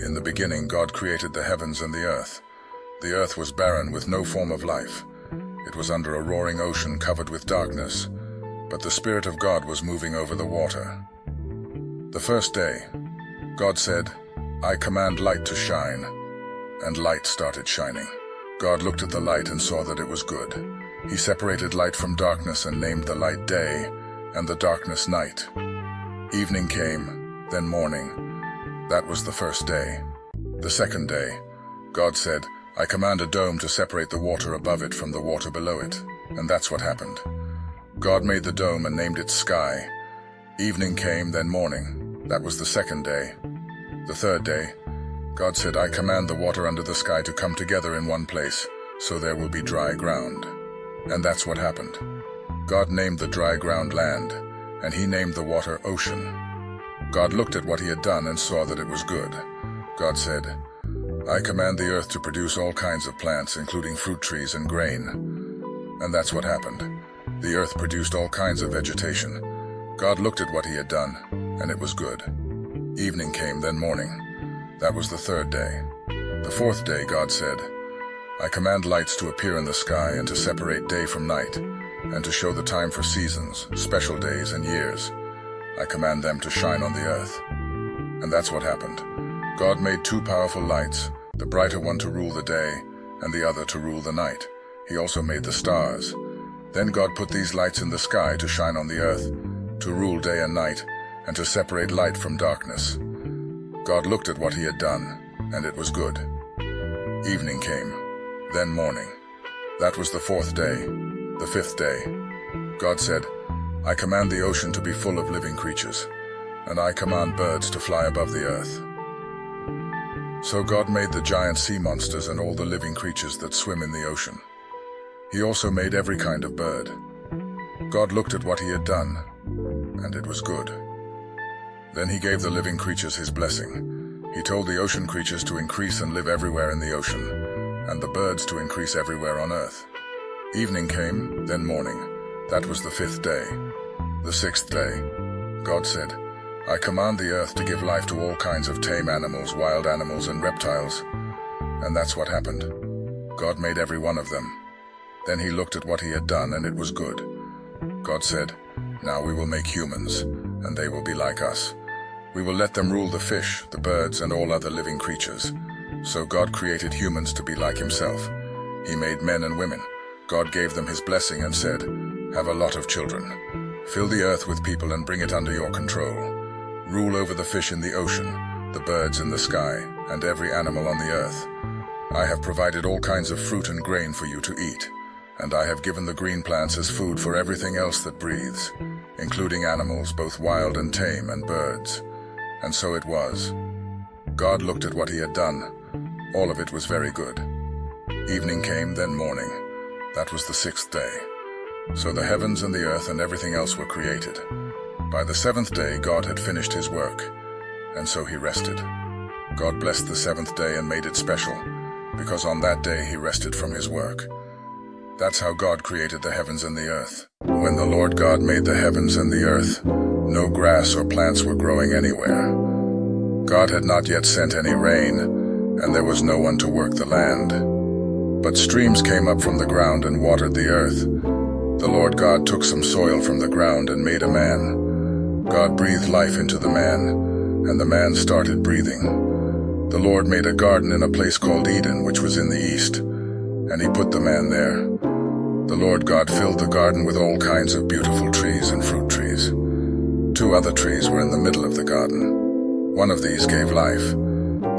In the beginning, God created the heavens and the earth. The earth was barren with no form of life. It was under a roaring ocean covered with darkness, but the Spirit of God was moving over the water. The first day, God said, "I command light to shine," and light started shining. God looked at the light and saw that it was good. He separated light from darkness and named the light day, and the darkness night. Evening came, then morning. That was the first day. The second day, God said, "I command a dome to separate the water above it from the water below it," and that's what happened. God made the dome and named it sky. Evening came, then morning. That was the second day. The third day, God said, "I command the water under the sky to come together in one place, so there will be dry ground." And that's what happened. God named the dry ground land, and he named the water ocean. God looked at what he had done and saw that it was good. God said, "I command the earth to produce all kinds of plants, including fruit trees and grain." And that's what happened. The earth produced all kinds of vegetation. God looked at what he had done, and it was good. Evening came, then morning. That was the third day. The fourth day, God said, "I command lights to appear in the sky and to separate day from night, and to show the time for seasons, special days, and years. I command them to shine on the earth." And that's what happened. God made two powerful lights, the brighter one to rule the day, and the other to rule the night. He also made the stars. Then God put these lights in the sky to shine on the earth, to rule day and night, and to separate light from darkness. God looked at what he had done, and it was good. Evening came, then morning. That was the fourth day. The fifth day, God said, "I command the ocean to be full of living creatures, and I command birds to fly above the earth." So God made the giant sea monsters and all the living creatures that swim in the ocean. He also made every kind of bird. God looked at what he had done, and it was good. Then he gave the living creatures his blessing. He told the ocean creatures to increase and live everywhere in the ocean, and the birds to increase everywhere on earth. Evening came, then morning. That was the fifth day. The sixth day, God said, "I command the earth to give life to all kinds of tame animals, wild animals, and reptiles." And that's what happened. God made every one of them. Then he looked at what he had done, and it was good. God said, "Now we will make humans, and they will be like us. We will let them rule the fish, the birds, and all other living creatures." So God created humans to be like himself. He made men and women. God gave them his blessing and said, "Have a lot of children. Fill the earth with people and bring it under your control. Rule over the fish in the ocean, the birds in the sky, and every animal on the earth. I have provided all kinds of fruit and grain for you to eat, and I have given the green plants as food for everything else that breathes, including animals, both wild and tame, and birds." And so it was. God looked at what he had done. All of it was very good. Evening came, then morning. That was the sixth day. So the heavens and the earth and everything else were created. By the seventh day, God had finished his work, and so he rested. God blessed the seventh day and made it special, because on that day he rested from his work. That's how God created the heavens and the earth. When the Lord God made the heavens and the earth, no grass or plants were growing anywhere. God had not yet sent any rain, and there was no one to work the land. But streams came up from the ground and watered the earth. The Lord God took some soil from the ground and made a man. God breathed life into the man, and the man started breathing. The Lord made a garden in a place called Eden, which was in the east, and he put the man there. The Lord God filled the garden with all kinds of beautiful trees and fruit trees. Two other trees were in the middle of the garden. One of these gave life.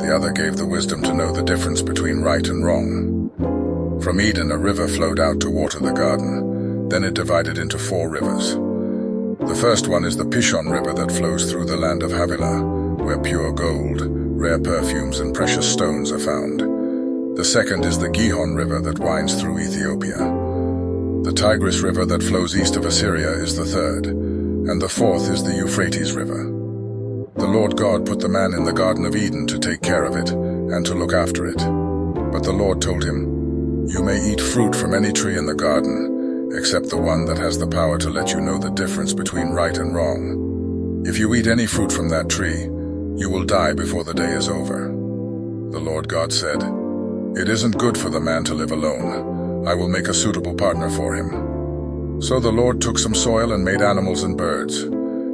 The other gave the wisdom to know the difference between right and wrong. From Eden, a river flowed out to water the garden. Then it divided into 4 rivers. The first one is the Pishon River that flows through the land of Havilah, where pure gold, rare perfumes, and precious stones are found. The second is the Gihon River that winds through Ethiopia. The Tigris River that flows east of Assyria is the third, and the fourth is the Euphrates River. The Lord God put the man in the Garden of Eden to take care of it and to look after it. But the Lord told him, "You may eat fruit from any tree in the garden, except the one that has the power to let you know the difference between right and wrong. If you eat any fruit from that tree, you will die before the day is over." The Lord God said, "It isn't good for the man to live alone. I will make a suitable partner for him." So the Lord took some soil and made animals and birds.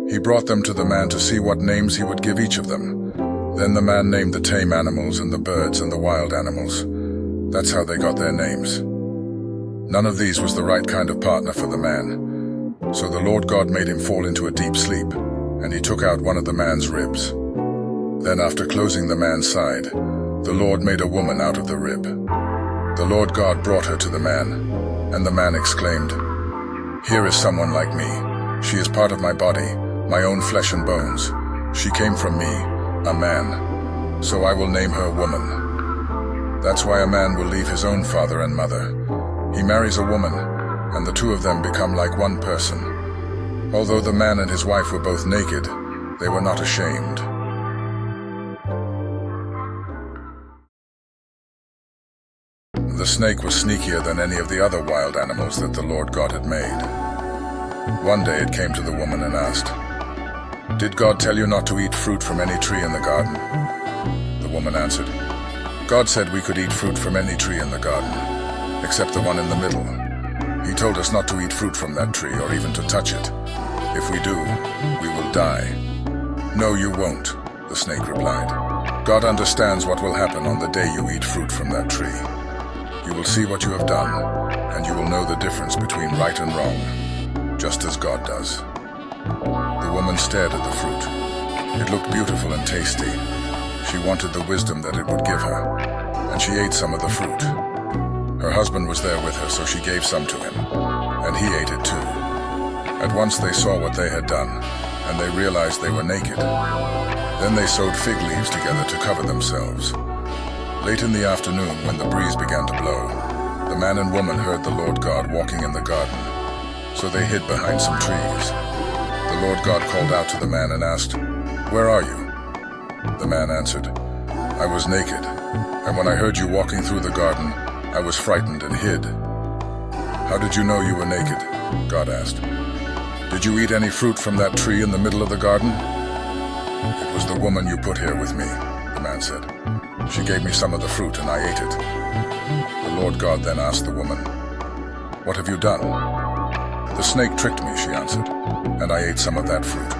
He brought them to the man to see what names he would give each of them. Then the man named the tame animals and the birds and the wild animals. That's how they got their names. None of these was the right kind of partner for the man. So the Lord God made him fall into a deep sleep, and he took out one of the man's ribs. Then after closing the man's side, the Lord made a woman out of the rib. The Lord God brought her to the man, and the man exclaimed, "Here is someone like me. She is part of my body, my own flesh and bones. She came from me, a man, so I will name her woman." That's why a man will leave his own father and mother. He marries a woman, and the two of them become like one person. Although the man and his wife were both naked, they were not ashamed. The snake was sneakier than any of the other wild animals that the Lord God had made. One day it came to the woman and asked, "Did God tell you not to eat fruit from any tree in the garden?" The woman answered, "God said we could eat fruit from any tree in the garden, except the one in the middle. He told us not to eat fruit from that tree or even to touch it. If we do, we will die." "No, you won't," the snake replied. "God understands what will happen on the day you eat fruit from that tree. You will see what you have done, and you will know the difference between right and wrong, just as God does." The woman stared at the fruit. It looked beautiful and tasty. She wanted the wisdom that it would give her, and she ate some of the fruit. Her husband was there with her, so she gave some to him, and he ate it too. At once they saw what they had done, and they realized they were naked. Then they sewed fig leaves together to cover themselves. Late in the afternoon, when the breeze began to blow, the man and woman heard the Lord God walking in the garden, so they hid behind some trees. The Lord God called out to the man and asked, "Where are you?" The man answered, "I was naked, and when I heard you walking through the garden, I was frightened and hid." "How did you know you were naked?" God asked. "Did you eat any fruit from that tree in the middle of the garden?" "It was the woman you put here with me," the man said. "She gave me some of the fruit and I ate it." The Lord God then asked the woman, "What have you done?" "The snake tricked me," she answered, "and I ate some of that fruit."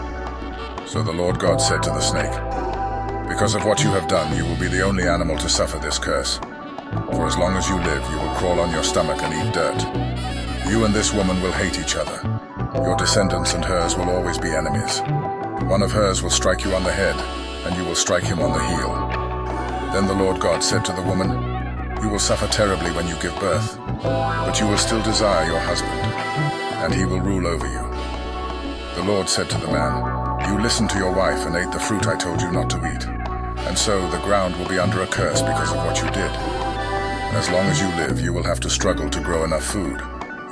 So the Lord God said to the snake, "Because of what you have done, you will be the only animal to suffer this curse. For as long as you live, you will crawl on your stomach and eat dirt. You and this woman will hate each other. Your descendants and hers will always be enemies. One of hers will strike you on the head, and you will strike him on the heel." Then the Lord God said to the woman, "You will suffer terribly when you give birth, but you will still desire your husband, and he will rule over you." The Lord said to the man, "You listened to your wife and ate the fruit I told you not to eat, and so the ground will be under a curse because of what you did. As long as you live, you will have to struggle to grow enough food.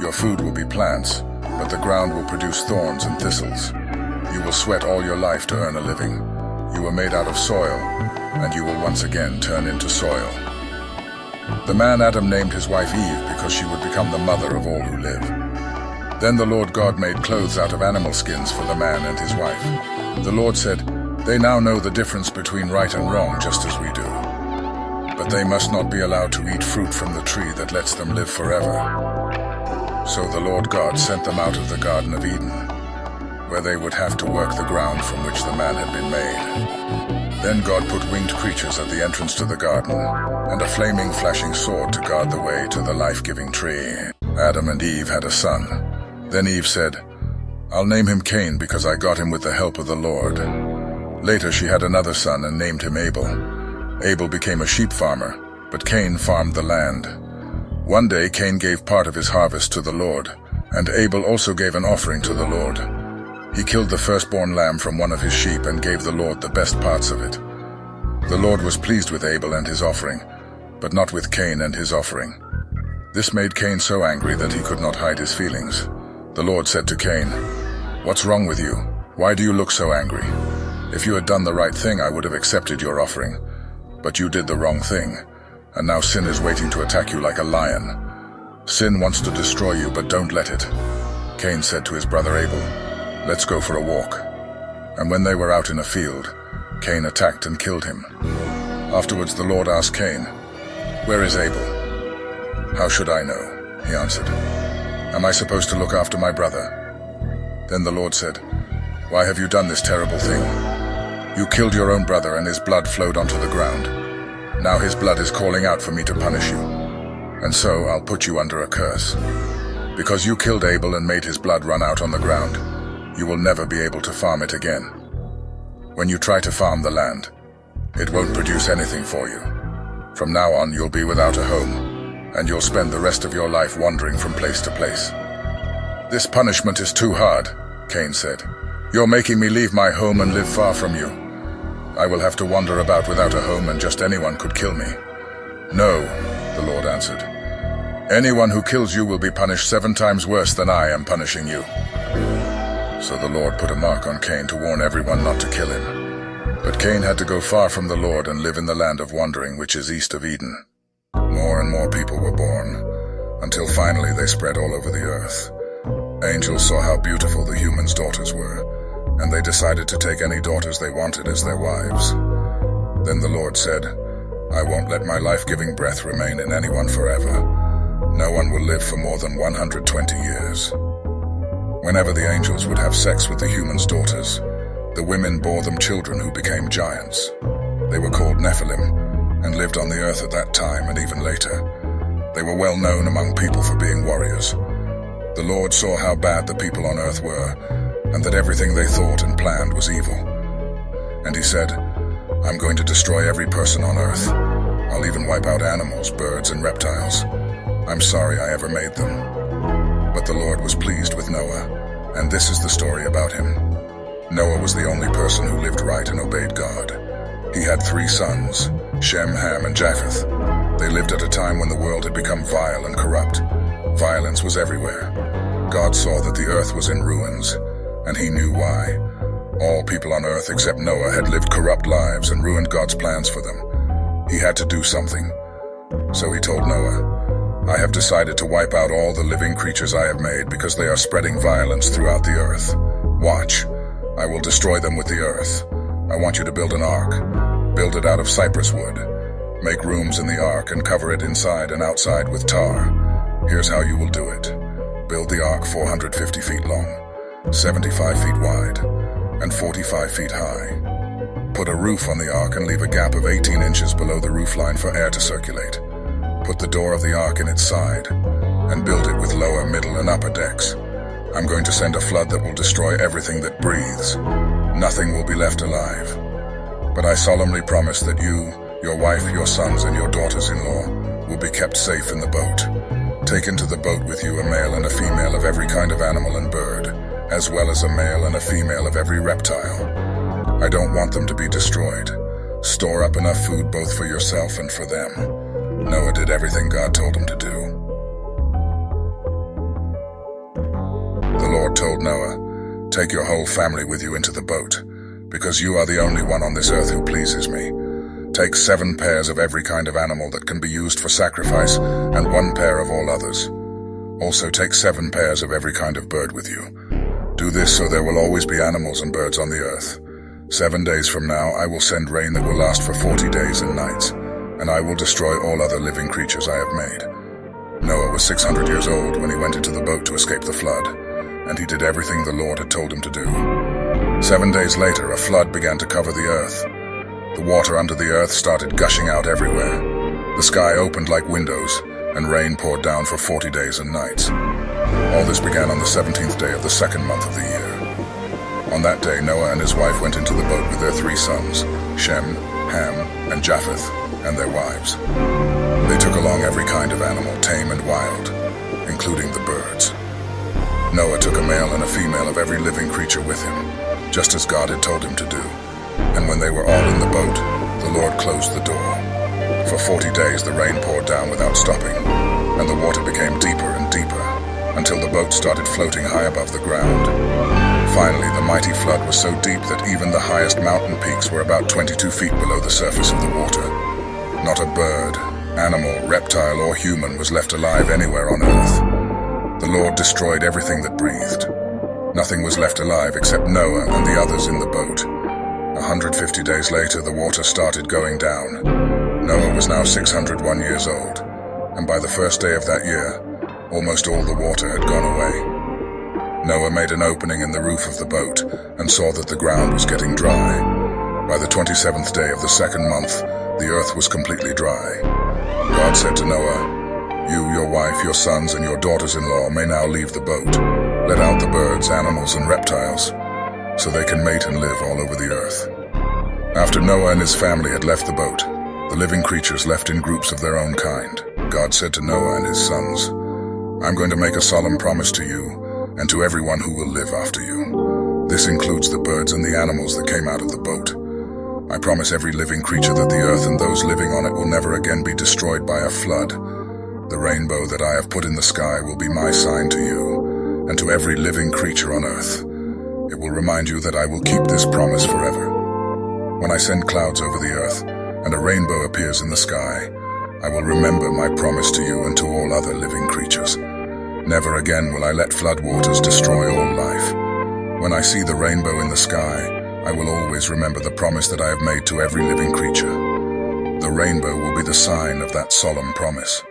Your food will be plants, but the ground will produce thorns and thistles. You will sweat all your life to earn a living. You were made out of soil, and you will once again turn into soil." The man Adam named his wife Eve because she would become the mother of all who live. Then the Lord God made clothes out of animal skins for the man and his wife. The Lord said, "They now know the difference between right and wrong just as we do. But they must not be allowed to eat fruit from the tree that lets them live forever." So the Lord God sent them out of the Garden of Eden, where they would have to work the ground from which the man had been made. Then God put winged creatures at the entrance to the garden, and a flaming, flashing sword to guard the way to the life-giving tree. Adam and Eve had a son. Then Eve said, "I'll name him Cain because I got him with the help of the Lord." Later she had another son and named him Abel. Abel became a sheep farmer, but Cain farmed the land. One day Cain gave part of his harvest to the Lord, and Abel also gave an offering to the Lord. He killed the firstborn lamb from one of his sheep and gave the Lord the best parts of it. The Lord was pleased with Abel and his offering, but not with Cain and his offering. This made Cain so angry that he could not hide his feelings. The Lord said to Cain, "What's wrong with you? Why do you look so angry? If you had done the right thing, I would have accepted your offering. But you did the wrong thing, and now sin is waiting to attack you like a lion. Sin wants to destroy you, but don't let it." Cain said to his brother Abel, "Let's go for a walk." And when they were out in a field, Cain attacked and killed him. Afterwards the Lord asked Cain, "Where is Abel?" "How should I know?" he answered. "Am I supposed to look after my brother?" Then the Lord said, "Why have you done this terrible thing? You killed your own brother and his blood flowed onto the ground. Now his blood is calling out for me to punish you. And so I'll put you under a curse. Because you killed Abel and made his blood run out on the ground, you will never be able to farm it again. When you try to farm the land, it won't produce anything for you. From now on, you'll be without a home, and you'll spend the rest of your life wandering from place to place." "This punishment is too hard," Cain said. "You're making me leave my home and live far from you. I will have to wander about without a home, and just anyone could kill me." "No," the Lord answered. "Anyone who kills you will be punished 7 times worse than I am punishing you." So the Lord put a mark on Cain to warn everyone not to kill him. But Cain had to go far from the Lord and live in the land of wandering, which is east of Eden. More and more people were born, until finally they spread all over the earth. Angels saw how beautiful the humans' daughters were, and they decided to take any daughters they wanted as their wives. Then the Lord said, "I won't let my life-giving breath remain in anyone forever. No one will live for more than 120 years. Whenever the angels would have sex with the humans' daughters, the women bore them children who became giants. They were called Nephilim and lived on the earth at that time and even later. They were well known among people for being warriors. The Lord saw how bad the people on earth were, and that everything they thought and planned was evil. And he said, "I'm going to destroy every person on earth. I'll even wipe out animals, birds, and reptiles. I'm sorry I ever made them." But the Lord was pleased with Noah, and this is the story about him. Noah was the only person who lived right and obeyed God. He had 3 sons, Shem, Ham, and Japheth. They lived at a time when the world had become vile and corrupt. Violence was everywhere. God saw that the earth was in ruins, and he knew why. All people on earth except Noah had lived corrupt lives and ruined God's plans for them. He had to do something. So he told Noah, "I have decided to wipe out all the living creatures I have made because they are spreading violence throughout the earth. Watch, I will destroy them with the earth. I want you to build an ark. Build it out of cypress wood. Make rooms in the ark and cover it inside and outside with tar. Here's how you will do it. Build the ark 450 feet long, 75 feet wide, and 45 feet high. Put a roof on the ark and leave a gap of 18 inches below the roof line for air to circulate. Put the door of the ark in its side, and build it with lower, middle, and upper decks. I'm going to send a flood that will destroy everything that breathes. Nothing will be left alive. But I solemnly promise that you, your wife, your sons, and your daughters-in-law will be kept safe in the boat. Take into the boat with you a male and a female of every kind of animal and bird, as well as a male and a female of every reptile. I don't want them to be destroyed. Store up enough food both for yourself and for them." Noah did everything God told him to do. The Lord told Noah, "Take your whole family with you into the boat, because you are the only one on this earth who pleases me. Take 7 pairs of every kind of animal that can be used for sacrifice, and 1 pair of all others. Also take 7 pairs of every kind of bird with you. Do this so there will always be animals and birds on the earth. 7 days from now I will send rain that will last for 40 days and nights, and I will destroy all other living creatures I have made." Noah was 600 years old when he went into the boat to escape the flood, and he did everything the Lord had told him to do. 7 days later, a flood began to cover the earth. The water under the earth started gushing out everywhere. The sky opened like windows, and rain poured down for 40 days and nights. All this began on the 17th day of the 2nd month of the year. On that day, Noah and his wife went into the boat with their 3 sons, Shem, Ham, and Japheth, and their wives. They took along every kind of animal, tame and wild, including the birds. Noah took a male and a female of every living creature with him, just as God had told him to do. And when they were all in the boat, the Lord closed the door. For 40 days the rain poured down without stopping, and the water became deeper and deeper, until the boat started floating high above the ground. Finally, the mighty flood was so deep that even the highest mountain peaks were about 22 feet below the surface of the water. Not a bird, animal, reptile, or human was left alive anywhere on earth. The Lord destroyed everything that breathed. Nothing was left alive except Noah and the others in the boat. 150 days later, the water started going down. was now 601 years old, and by the first day of that year, almost all the water had gone away. Noah made an opening in the roof of the boat and saw that the ground was getting dry. By the 27th day of the second month, the earth was completely dry. God said to Noah, "You, your wife, your sons, and your daughters-in-law may now leave the boat. Let out the birds, animals, and reptiles, so they can mate and live all over the earth." After Noah and his family had left the boat, the living creatures left in groups of their own kind. God said to Noah and his sons, "I'm going to make a solemn promise to you and to everyone who will live after you. This includes the birds and the animals that came out of the boat. I promise every living creature that the earth and those living on it will never again be destroyed by a flood. The rainbow that I have put in the sky will be my sign to you and to every living creature on earth. It will remind you that I will keep this promise forever. When I send clouds over the earth and a rainbow appears in the sky, I will remember my promise to you and to all other living creatures. Never again will I let floodwaters destroy all life. When I see the rainbow in the sky, I will always remember the promise that I have made to every living creature. The rainbow will be the sign of that solemn promise."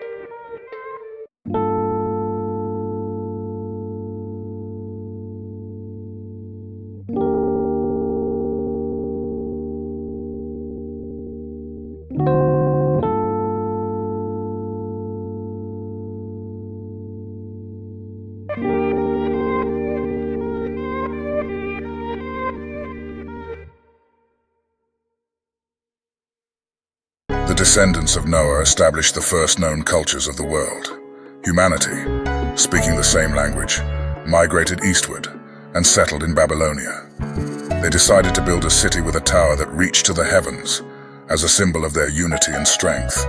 The descendants of Noah established the first known cultures of the world. Humanity, speaking the same language, migrated eastward and settled in Babylonia. They decided to build a city with a tower that reached to the heavens as a symbol of their unity and strength.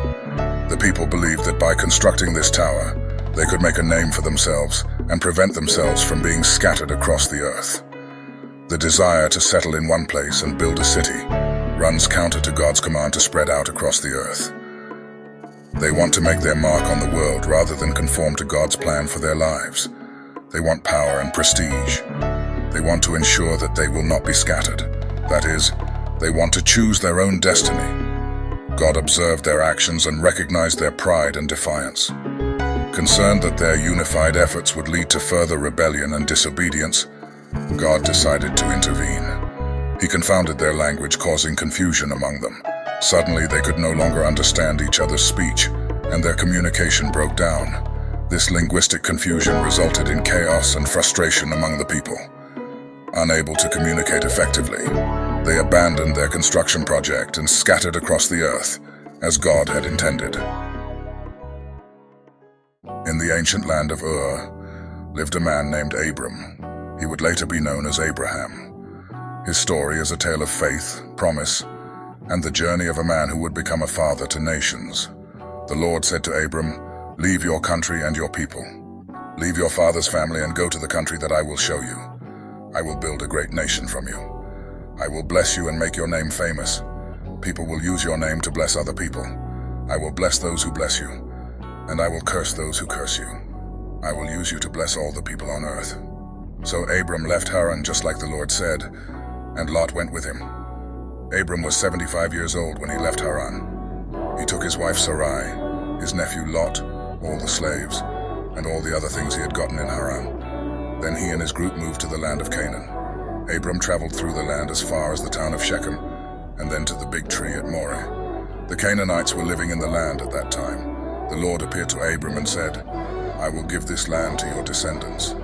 The people believed that by constructing this tower, they could make a name for themselves and prevent themselves from being scattered across the earth. The desire to settle in one place and build a city runs counter to God's command to spread out across the earth. They want to make their mark on the world rather than conform to God's plan for their lives. They want power and prestige. They want to ensure that they will not be scattered. That is, they want to choose their own destiny. God observed their actions and recognized their pride and defiance. Concerned that their unified efforts would lead to further rebellion and disobedience, God decided to intervene. He confounded their language, causing confusion among them. Suddenly, they could no longer understand each other's speech, and their communication broke down. This linguistic confusion resulted in chaos and frustration among the people. Unable to communicate effectively, they abandoned their construction project and scattered across the earth, as God had intended. In the ancient land of Ur lived a man named Abram. He would later be known as Abraham. His story is a tale of faith, promise, and the journey of a man who would become a father to nations. The Lord said to Abram, "Leave your country and your people. Leave your father's family and go to the country that I will show you. I will build a great nation from you. I will bless you and make your name famous. People will use your name to bless other people. I will bless those who bless you, and I will curse those who curse you. I will use you to bless all the people on earth." So Abram left Haran just like the Lord said, and Lot went with him. Abram was 75 years old when he left Haran. He took his wife Sarai, his nephew Lot, all the slaves, and all the other things he had gotten in Haran. Then he and his group moved to the land of Canaan. Abram traveled through the land as far as the town of Shechem, and then to the big tree at Moreh. The Canaanites were living in the land at that time. The Lord appeared to Abram and said, "I will give this land to your descendants."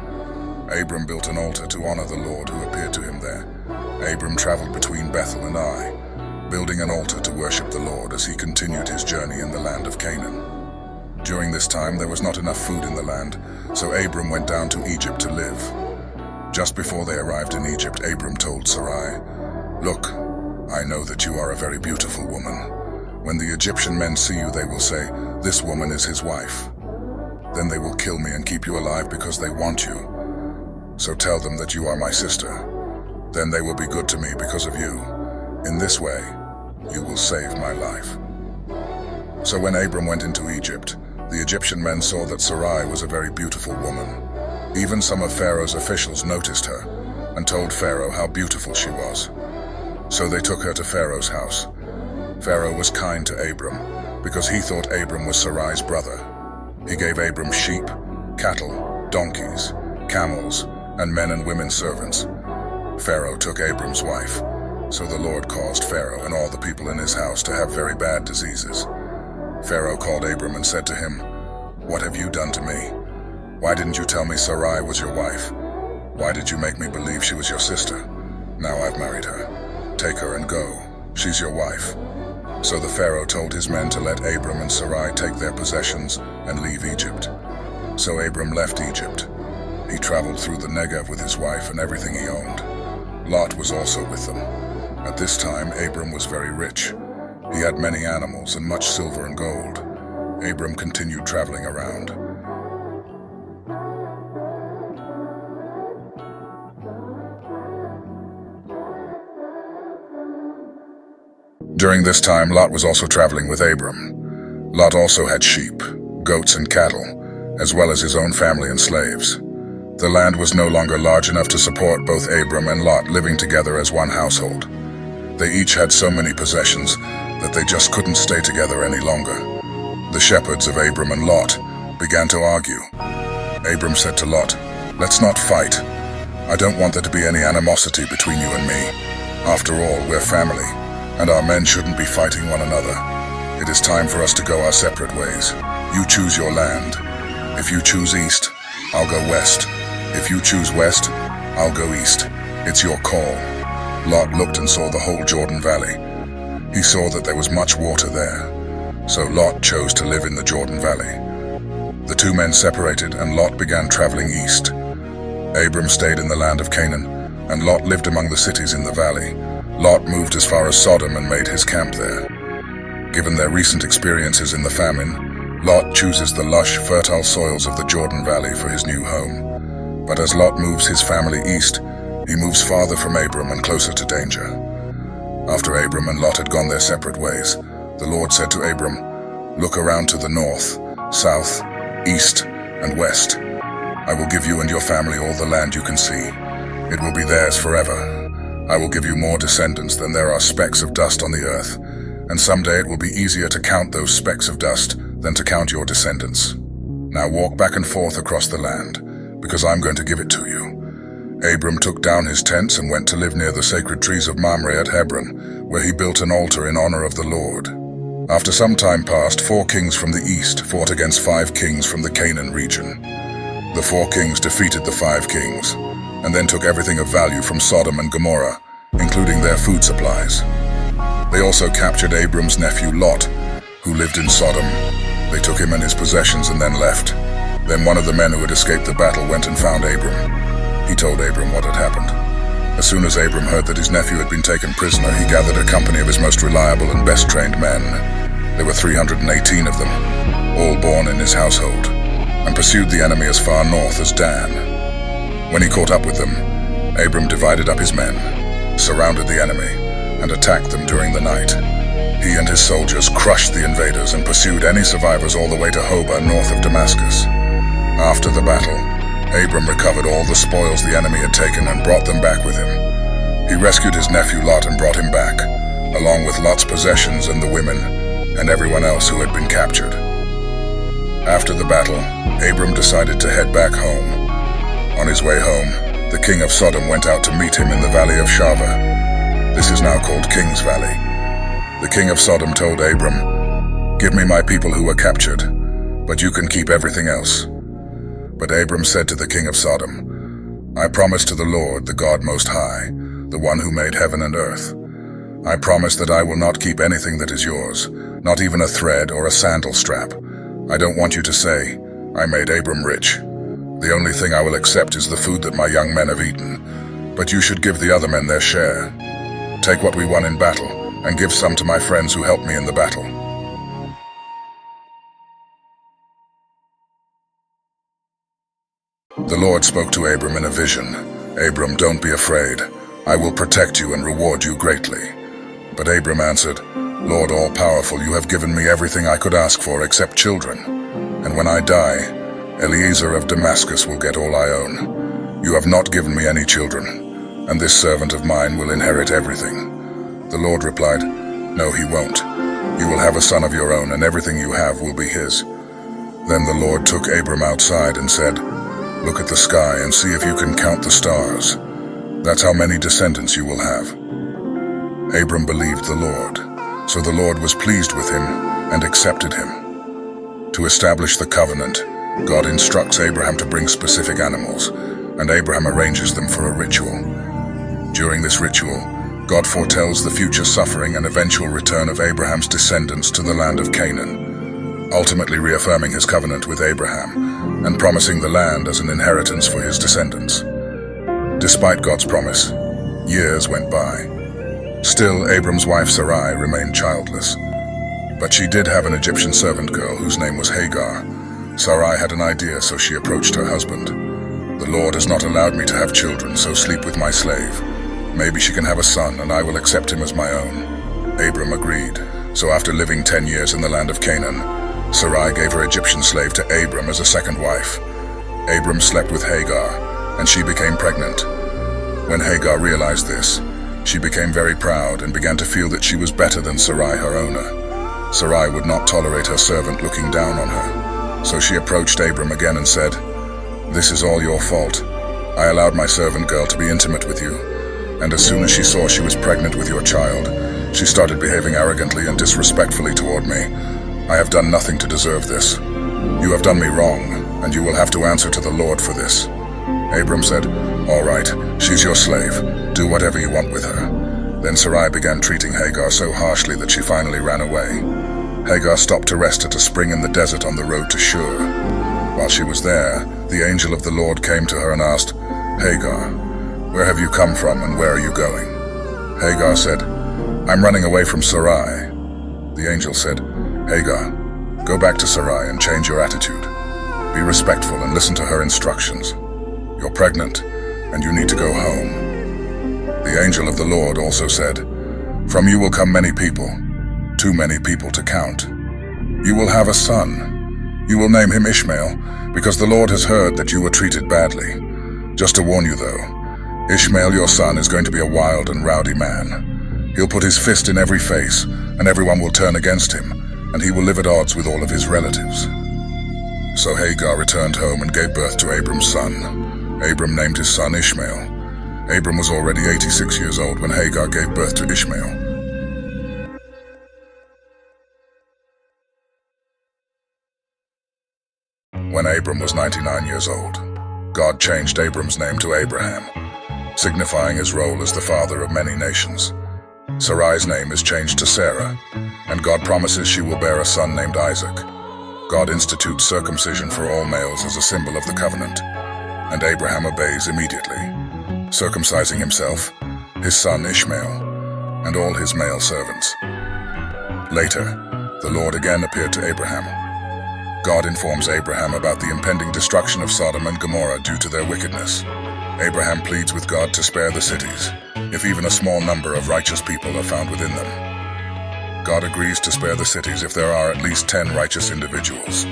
Abram built an altar to honor the Lord who appeared to him there. Abram traveled between Bethel and Ai, building an altar to worship the Lord as he continued his journey in the land of Canaan. During this time, there was not enough food in the land, so Abram went down to Egypt to live. Just before they arrived in Egypt, Abram told Sarai, "Look, I know that you are a very beautiful woman. When the Egyptian men see you, they will say, 'This woman is his wife.' Then they will kill me and keep you alive because they want you. So tell them that you are my sister. Then they will be good to me because of you. In this way, you will save my life." So when Abram went into Egypt, the Egyptian men saw that Sarai was a very beautiful woman. Even some of Pharaoh's officials noticed her and told Pharaoh how beautiful she was. So they took her to Pharaoh's house. Pharaoh was kind to Abram because he thought Abram was Sarai's brother. He gave Abram sheep, cattle, donkeys, camels, and men and women servants. Pharaoh took Abram's wife, so the Lord caused Pharaoh and all the people in his house to have very bad diseases. Pharaoh called Abram and said to him, "What have you done to me? Why didn't you tell me Sarai was your wife? Why did you make me believe she was your sister? Now I've married her. Take her and go. She's your wife." So the Pharaoh told his men to let Abram and Sarai take their possessions and leave Egypt. So Abram left Egypt. He traveled through the Negev with his wife and everything he owned. Lot was also with them. At this time, Abram was very rich. He had many animals and much silver and gold. Abram continued traveling around. During this time, Lot was also traveling with Abram. Lot also had sheep, goats, and cattle, as well as his own family and slaves. The land was no longer large enough to support both Abram and Lot living together as one household. They each had so many possessions that they just couldn't stay together any longer. The shepherds of Abram and Lot began to argue. Abram said to Lot, "Let's not fight. I don't want there to be any animosity between you and me. After all, we're family, and our men shouldn't be fighting one another. It is time for us to go our separate ways. You choose your land. If you choose east, I'll go west. If you choose west, I'll go east. It's your call." Lot looked and saw the whole Jordan Valley. He saw that there was much water there. So Lot chose to live in the Jordan Valley. The two men separated, and Lot began traveling east. Abram stayed in the land of Canaan, and Lot lived among the cities in the valley. Lot moved as far as Sodom and made his camp there. Given their recent experiences in the famine, Lot chooses the lush, fertile soils of the Jordan Valley for his new home. But as Lot moves his family east, he moves farther from Abram and closer to danger. After Abram and Lot had gone their separate ways, the Lord said to Abram, "Look around to the north, south, east, and west. I will give you and your family all the land you can see. It will be theirs forever. I will give you more descendants than there are specks of dust on the earth, and someday it will be easier to count those specks of dust than to count your descendants. Now walk back and forth across the land, because I'm going to give it to you." Abram took down his tents and went to live near the sacred trees of Mamre at Hebron, where he built an altar in honor of the Lord. After some time passed, 4 kings from the east fought against 5 kings from the Canaan region. The 4 kings defeated the 5 kings, and then took everything of value from Sodom and Gomorrah, including their food supplies. They also captured Abram's nephew Lot, who lived in Sodom. They took him and his possessions and then left. Then one of the men who had escaped the battle went and found Abram. He told Abram what had happened. As soon as Abram heard that his nephew had been taken prisoner, he gathered a company of his most reliable and best-trained men. There were 318 of them, all born in his household, and pursued the enemy as far north as Dan. When he caught up with them, Abram divided up his men, surrounded the enemy, and attacked them during the night. He and his soldiers crushed the invaders and pursued any survivors all the way to Hobah, north of Damascus. After the battle, Abram recovered all the spoils the enemy had taken and brought them back with him. He rescued his nephew Lot and brought him back, along with Lot's possessions and the women, and everyone else who had been captured. After the battle, Abram decided to head back home. On his way home, the king of Sodom went out to meet him in the valley of Shaveh. This is now called King's Valley. The king of Sodom told Abram, "Give me my people who were captured, but you can keep everything else." But Abram said to the king of Sodom, "I promise to the Lord, the God Most High, the one who made heaven and earth. I promise that I will not keep anything that is yours, not even a thread or a sandal strap. I don't want you to say, 'I made Abram rich.' The only thing I will accept is the food that my young men have eaten, but you should give the other men their share. Take what we won in battle, and give some to my friends who helped me in the battle." The Lord spoke to Abram in a vision. "Abram, don't be afraid. I will protect you and reward you greatly." But Abram answered, "Lord all-powerful, you have given me everything I could ask for except children. And when I die, Eliezer of Damascus will get all I own. You have not given me any children, and this servant of mine will inherit everything." The Lord replied, "No, he won't. You will have a son of your own, and everything you have will be his." Then the Lord took Abram outside and said, "Look at the sky and see if you can count the stars. That's how many descendants you will have." Abram believed the Lord, so the Lord was pleased with him and accepted him. To establish the covenant, God instructs Abraham to bring specific animals, and Abraham arranges them for a ritual. During this ritual, God foretells the future suffering and eventual return of Abraham's descendants to the land of Canaan, ultimately reaffirming his covenant with Abraham and promising the land as an inheritance for his descendants. Despite God's promise, years went by. Still, Abram's wife Sarai remained childless, but she did have an Egyptian servant girl whose name was Hagar. Sarai had an idea, so she approached her husband. "The Lord has not allowed me to have children, so sleep with my slave. Maybe she can have a son, and I will accept him as my own." Abram agreed, so after living 10 years in the land of Canaan, Sarai gave her Egyptian slave to Abram as a second wife. Abram slept with Hagar, and she became pregnant. When Hagar realized this, she became very proud and began to feel that she was better than Sarai, her owner. Sarai would not tolerate her servant looking down on her, so she approached Abram again and said, "This is all your fault. I allowed my servant girl to be intimate with you, and as soon as she saw she was pregnant with your child, she started behaving arrogantly and disrespectfully toward me. I have done nothing to deserve this. You have done me wrong, and you will have to answer to the Lord for this." Abram said, "All right, she's your slave. Do whatever you want with her." Then Sarai began treating Hagar so harshly that she finally ran away. Hagar stopped to rest at a spring in the desert on the road to Shur. While she was there, the angel of the Lord came to her and asked, "Hagar, where have you come from and where are you going?" Hagar said, "I'm running away from Sarai." The angel said, "Hagar, go back to Sarai and change your attitude. Be respectful and listen to her instructions. You're pregnant, and you need to go home." The angel of the Lord also said, "From you will come many people, too many people to count. You will have a son. You will name him Ishmael, because the Lord has heard that you were treated badly. Just to warn you though, Ishmael, your son, is going to be a wild and rowdy man. He'll put his fist in every face, and everyone will turn against him, and he will live at odds with all of his relatives." So Hagar returned home and gave birth to Abram's son. Abram named his son Ishmael. Abram was already 86 years old when Hagar gave birth to Ishmael. When Abram was 99 years old, God changed Abram's name to Abraham, signifying his role as the father of many nations. Sarai's name is changed to Sarah, and God promises she will bear a son named Isaac. God institutes circumcision for all males as a symbol of the covenant, and Abraham obeys immediately, circumcising himself, his son Ishmael, and all his male servants. Later, the Lord again appeared to Abraham. God informs Abraham about the impending destruction of Sodom and Gomorrah due to their wickedness. Abraham pleads with God to spare the cities, if even a small number of righteous people are found within them. God agrees to spare the cities if there are at least 10 righteous individuals.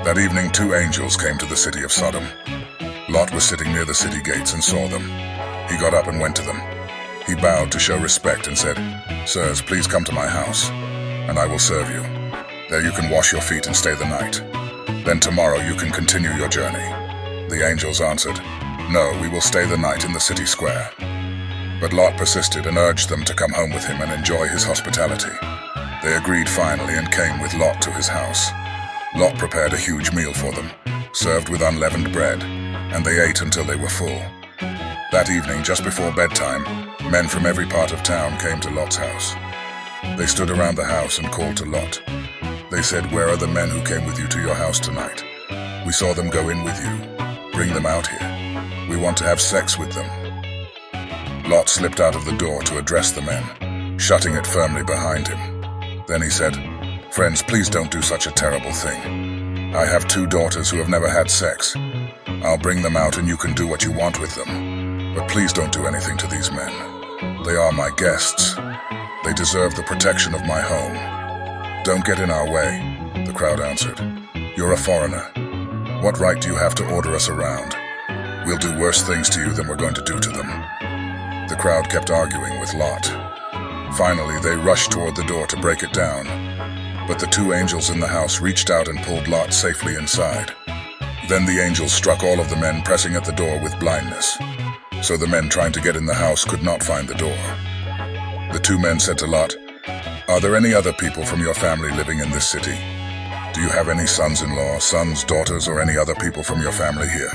That evening, 2 angels came to the city of Sodom. Lot was sitting near the city gates and saw them. He got up and went to them. He bowed to show respect and said, "Sirs, please come to my house, and I will serve you. There you can wash your feet and stay the night. Then tomorrow you can continue your journey." The angels answered, "No, we will stay the night in the city square." But Lot persisted and urged them to come home with him and enjoy his hospitality. They agreed finally and came with Lot to his house. Lot prepared a huge meal for them, served with unleavened bread, and they ate until they were full. That evening, just before bedtime, men from every part of town came to Lot's house. They stood around the house and called to Lot. They said, "Where are the men who came with you to your house tonight? We saw them go in with you. Bring them out here. We want to have sex with them." Lot slipped out of the door to address the men, shutting it firmly behind him. Then he said, "Friends, please don't do such a terrible thing. I have 2 daughters who have never had sex. I'll bring them out and you can do what you want with them. But please don't do anything to these men. They are my guests. They deserve the protection of my home." "Don't get in our way," the crowd answered. "You're a foreigner. What right do you have to order us around? We'll do worse things to you than we're going to do to them." The crowd kept arguing with Lot. Finally, they rushed toward the door to break it down, but the two angels in the house reached out and pulled Lot safely inside. Then the angels struck all of the men pressing at the door with blindness. So the men trying to get in the house could not find the door. The two men said to Lot, "Are there any other people from your family living in this city? Do you have any sons-in-law, sons, daughters, or any other people from your family here?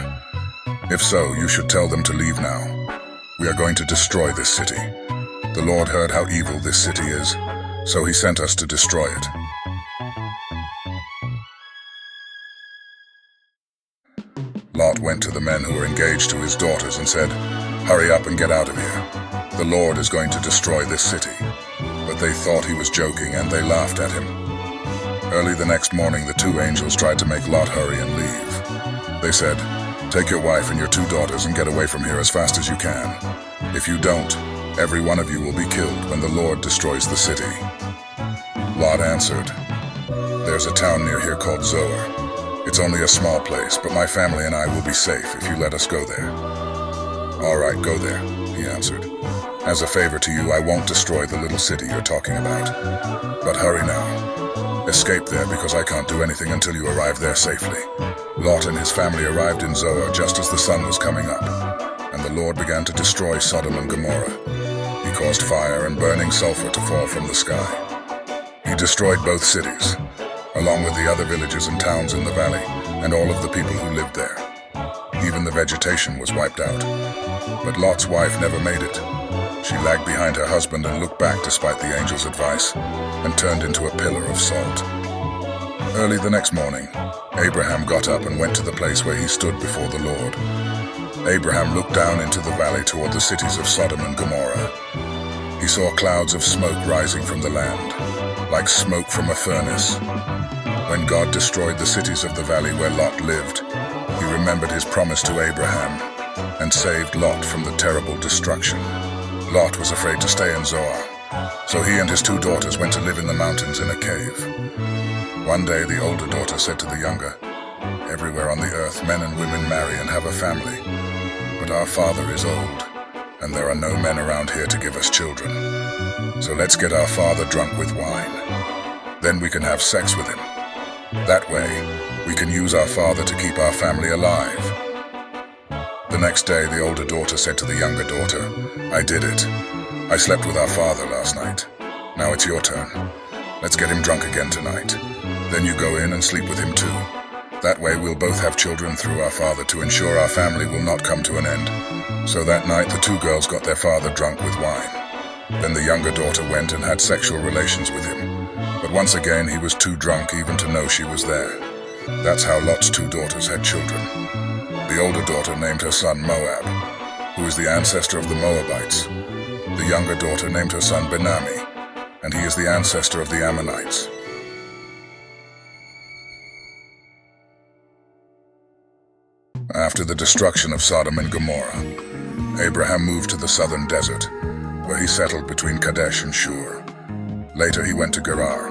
If so, you should tell them to leave now. We are going to destroy this city. The Lord heard how evil this city is, so he sent us to destroy it." Lot went to the men who were engaged to his daughters and said, "Hurry up and get out of here. The Lord is going to destroy this city." But they thought he was joking and they laughed at him. Early the next morning, the two angels tried to make Lot hurry and leave. They said, "Take your wife and your two daughters and get away from here as fast as you can. If you don't, every one of you will be killed when the Lord destroys the city." Lot answered, "There's a town near here called Zoar. It's only a small place, but my family and I will be safe if you let us go there." "All right, go there," he answered. "As a favor to you, I won't destroy the little city you're talking about. But hurry now. Escape there because I can't do anything until you arrive there safely." Lot and his family arrived in Zoar just as the sun was coming up, and the Lord began to destroy Sodom and Gomorrah. He caused fire and burning sulfur to fall from the sky. He destroyed both cities, along with the other villages and towns in the valley, and all of the people who lived there. Even the vegetation was wiped out. But Lot's wife never made it. She lagged behind her husband and looked back despite the angel's advice, and turned into a pillar of salt. Early the next morning, Abraham got up and went to the place where he stood before the Lord. Abraham looked down into the valley toward the cities of Sodom and Gomorrah. He saw clouds of smoke rising from the land, like smoke from a furnace. When God destroyed the cities of the valley where Lot lived, he remembered his promise to Abraham and saved Lot from the terrible destruction. Lot was afraid to stay in Zoar, so he and his two daughters went to live in the mountains in a cave. One day the older daughter said to the younger, "Everywhere on the earth men and women marry and have a family, but our father is old, and there are no men around here to give us children. So let's get our father drunk with wine. Then we can have sex with him. That way, we can use our father to keep our family alive." The next day, the older daughter said to the younger daughter, "I did it. I slept with our father last night. Now it's your turn. Let's get him drunk again tonight. Then you go in and sleep with him too. That way we'll both have children through our father to ensure our family will not come to an end." So that night, the two girls got their father drunk with wine. Then the younger daughter went and had sexual relations with him. But once again, he was too drunk even to know she was there. That's how Lot's two daughters had children. The older daughter named her son Moab, who is the ancestor of the Moabites. The younger daughter named her son Benami, and he is the ancestor of the Ammonites. After the destruction of Sodom and Gomorrah, Abraham moved to the southern desert, where he settled between Kadesh and Shur. Later he went to Gerar.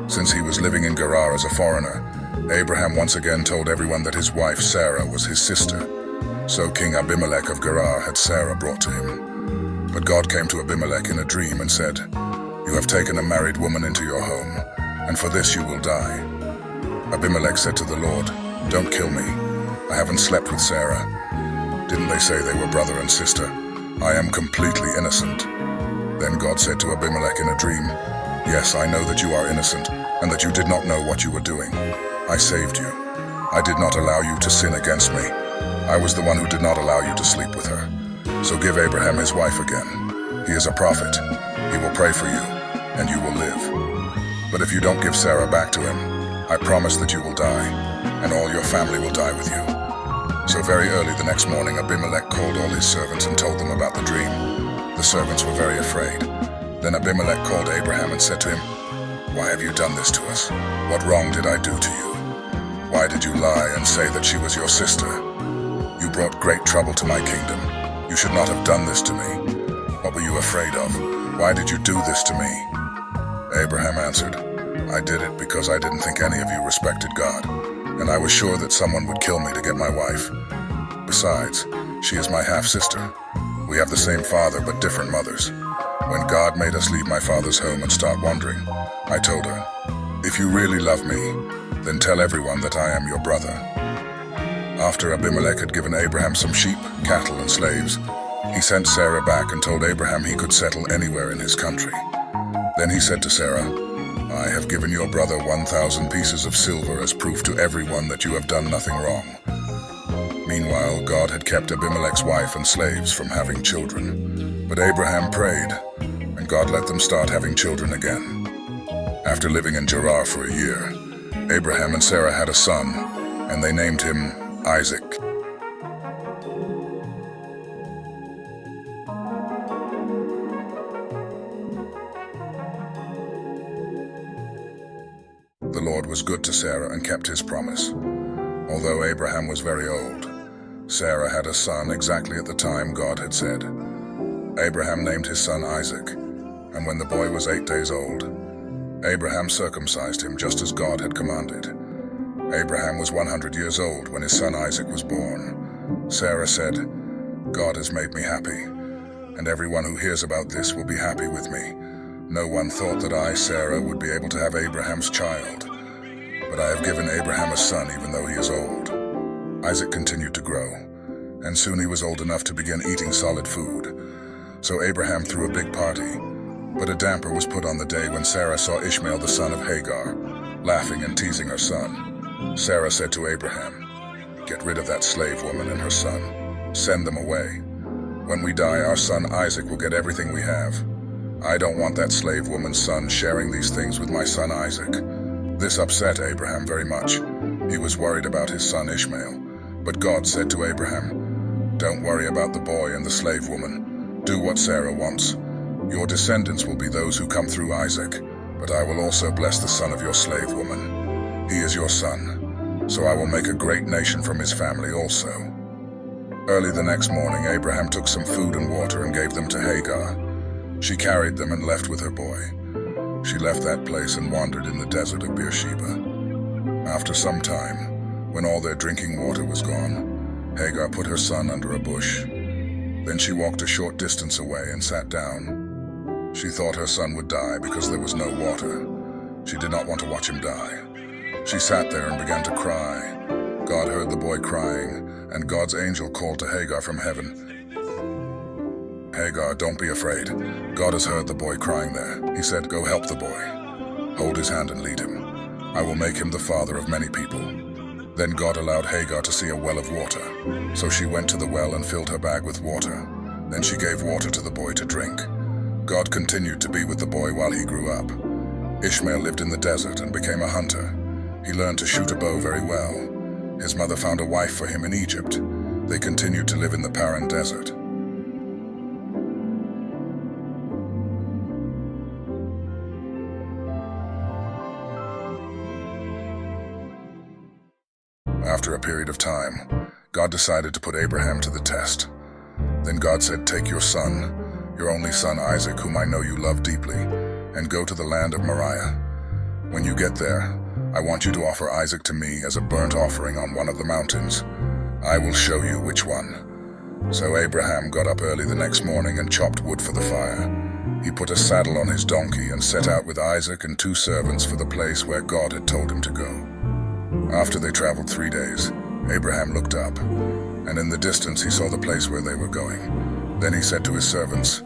Since he was living in Gerar as a foreigner, Abraham once again told everyone that his wife Sarah was his sister. So King Abimelech of Gerar had Sarah brought to him. But God came to Abimelech in a dream and said, "You have taken a married woman into your home, and for this you will die." Abimelech said to the Lord, "Don't kill me. I haven't slept with Sarah. Didn't they say they were brother and sister? I am completely innocent." Then God said to Abimelech in a dream, "Yes, I know that you are innocent, and that you did not know what you were doing. I saved you. I did not allow you to sin against me. I was the one who did not allow you to sleep with her. So give Abraham his wife again. He is a prophet. He will pray for you, and you will live. But if you don't give Sarah back to him, I promise that you will die, and all your family will die with you." So very early the next morning, Abimelech called all his servants and told them about the dream. The servants were very afraid. Then Abimelech called Abraham and said to him, "Why have you done this to us? What wrong did I do to you? Why did you lie and say that she was your sister? You brought great trouble to my kingdom. You should not have done this to me. What were you afraid of? Why did you do this to me?" Abraham answered, "I did it because I didn't think any of you respected God, and I was sure that someone would kill me to get my wife. Besides, she is my half-sister. We have the same father but different mothers. When God made us leave my father's home and start wandering, I told her, If you really love me, then tell everyone that I am your brother." After Abimelech had given Abraham some sheep, cattle, and slaves, he sent Sarah back and told Abraham he could settle anywhere in his country. Then he said to Sarah, "I have given your brother 1,000 pieces of silver as proof to everyone that you have done nothing wrong." Meanwhile, God had kept Abimelech's wife and slaves from having children. But Abraham prayed, and God let them start having children again. After living in Gerar for a year, Abraham and Sarah had a son, and they named him Isaac. The Lord was good to Sarah and kept his promise. Although Abraham was very old, Sarah had a son exactly at the time God had said. Abraham named his son Isaac, and when the boy was 8 days old, Abraham circumcised him just as God had commanded. Abraham was 100 years old when his son Isaac was born. Sarah said, "God has made me happy, and everyone who hears about this will be happy with me. No one thought that I, Sarah, would be able to have Abraham's child, but I have given Abraham a son even though he is old." Isaac continued to grow, and soon he was old enough to begin eating solid food. So Abraham threw a big party, but a damper was put on the day when Sarah saw Ishmael the son of Hagar, laughing and teasing her son. Sarah said to Abraham, "Get rid of that slave woman and her son. Send them away. When we die, our son Isaac will get everything we have. I don't want that slave woman's son sharing these things with my son Isaac." This upset Abraham very much. He was worried about his son Ishmael. But God said to Abraham, "Don't worry about the boy and the slave woman. Do what Sarah wants. Your descendants will be those who come through Isaac, but I will also bless the son of your slave woman. He is your son, so I will make a great nation from his family also." Early the next morning, Abraham took some food and water and gave them to Hagar. She carried them and left with her boy. She left that place and wandered in the desert of Beersheba. After some time, when all their drinking water was gone, Hagar put her son under a bush. Then she walked a short distance away and sat down. She thought her son would die because there was no water. She did not want to watch him die. She sat there and began to cry. God heard the boy crying, and God's angel called to Hagar from heaven, "Hagar, don't be afraid. God has heard the boy crying there." He said, "Go help the boy. Hold his hand and lead him. I will make him the father of many people." Then God allowed Hagar to see a well of water. So she went to the well and filled her bag with water. Then she gave water to the boy to drink. God continued to be with the boy while he grew up. Ishmael lived in the desert and became a hunter. He learned to shoot a bow very well. His mother found a wife for him in Egypt. They continued to live in the Paran desert. After a period of time, God decided to put Abraham to the test. Then God said, "Take your son, your only son Isaac, whom I know you love deeply, and go to the land of Moriah. When you get there, I want you to offer Isaac to me as a burnt offering on one of the mountains. I will show you which one." So Abraham got up early the next morning and chopped wood for the fire. He put a saddle on his donkey and set out with Isaac and 2 servants for the place where God had told him to go. After they traveled 3 days, Abraham looked up, and in the distance he saw the place where they were going. Then he said to his servants,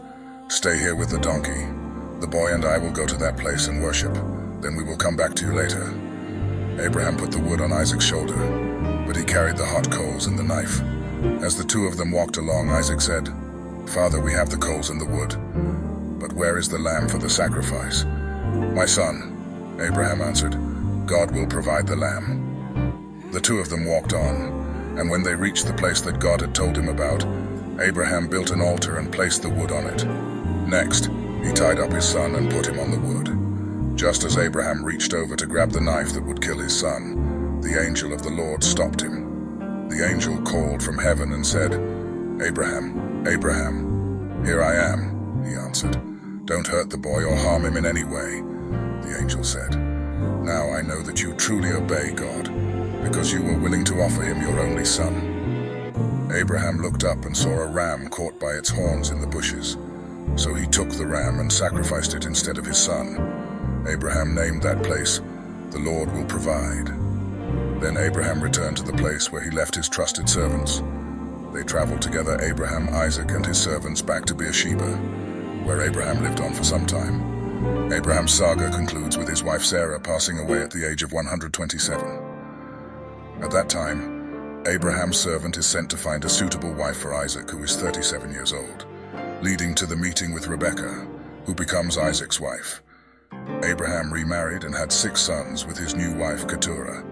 "Stay here with the donkey. The boy and I will go to that place and worship. Then we will come back to you later." Abraham put the wood on Isaac's shoulder, but he carried the hot coals and the knife. As the 2 of them walked along, Isaac said, "Father, we have the coals and the wood, but where is the lamb for the sacrifice?" "My son," Abraham answered, "God will provide the lamb." The 2 of them walked on, and when they reached the place that God had told him about, Abraham built an altar and placed the wood on it. Next, he tied up his son and put him on the wood. Just as Abraham reached over to grab the knife that would kill his son, the angel of the Lord stopped him. The angel called from heaven and said, "Abraham, Abraham." "Here I am," he answered. "Don't hurt the boy or harm him in any way," the angel said. "Now I know that you truly obey God, because you were willing to offer him your only son." Abraham looked up and saw a ram caught by its horns in the bushes. So he took the ram and sacrificed it instead of his son. Abraham named that place The Lord will provide. Then Abraham returned to the place where he left his trusted servants. They traveled together, Abraham, Isaac, and his servants, back to Beersheba, where Abraham lived on for some time. Abraham's saga concludes with his wife Sarah passing away at the age of 127. At that time, Abraham's servant is sent to find a suitable wife for Isaac, who is 37 years old, leading to the meeting with Rebekah, who becomes Isaac's wife. Abraham remarried and had 6 sons with his new wife Keturah.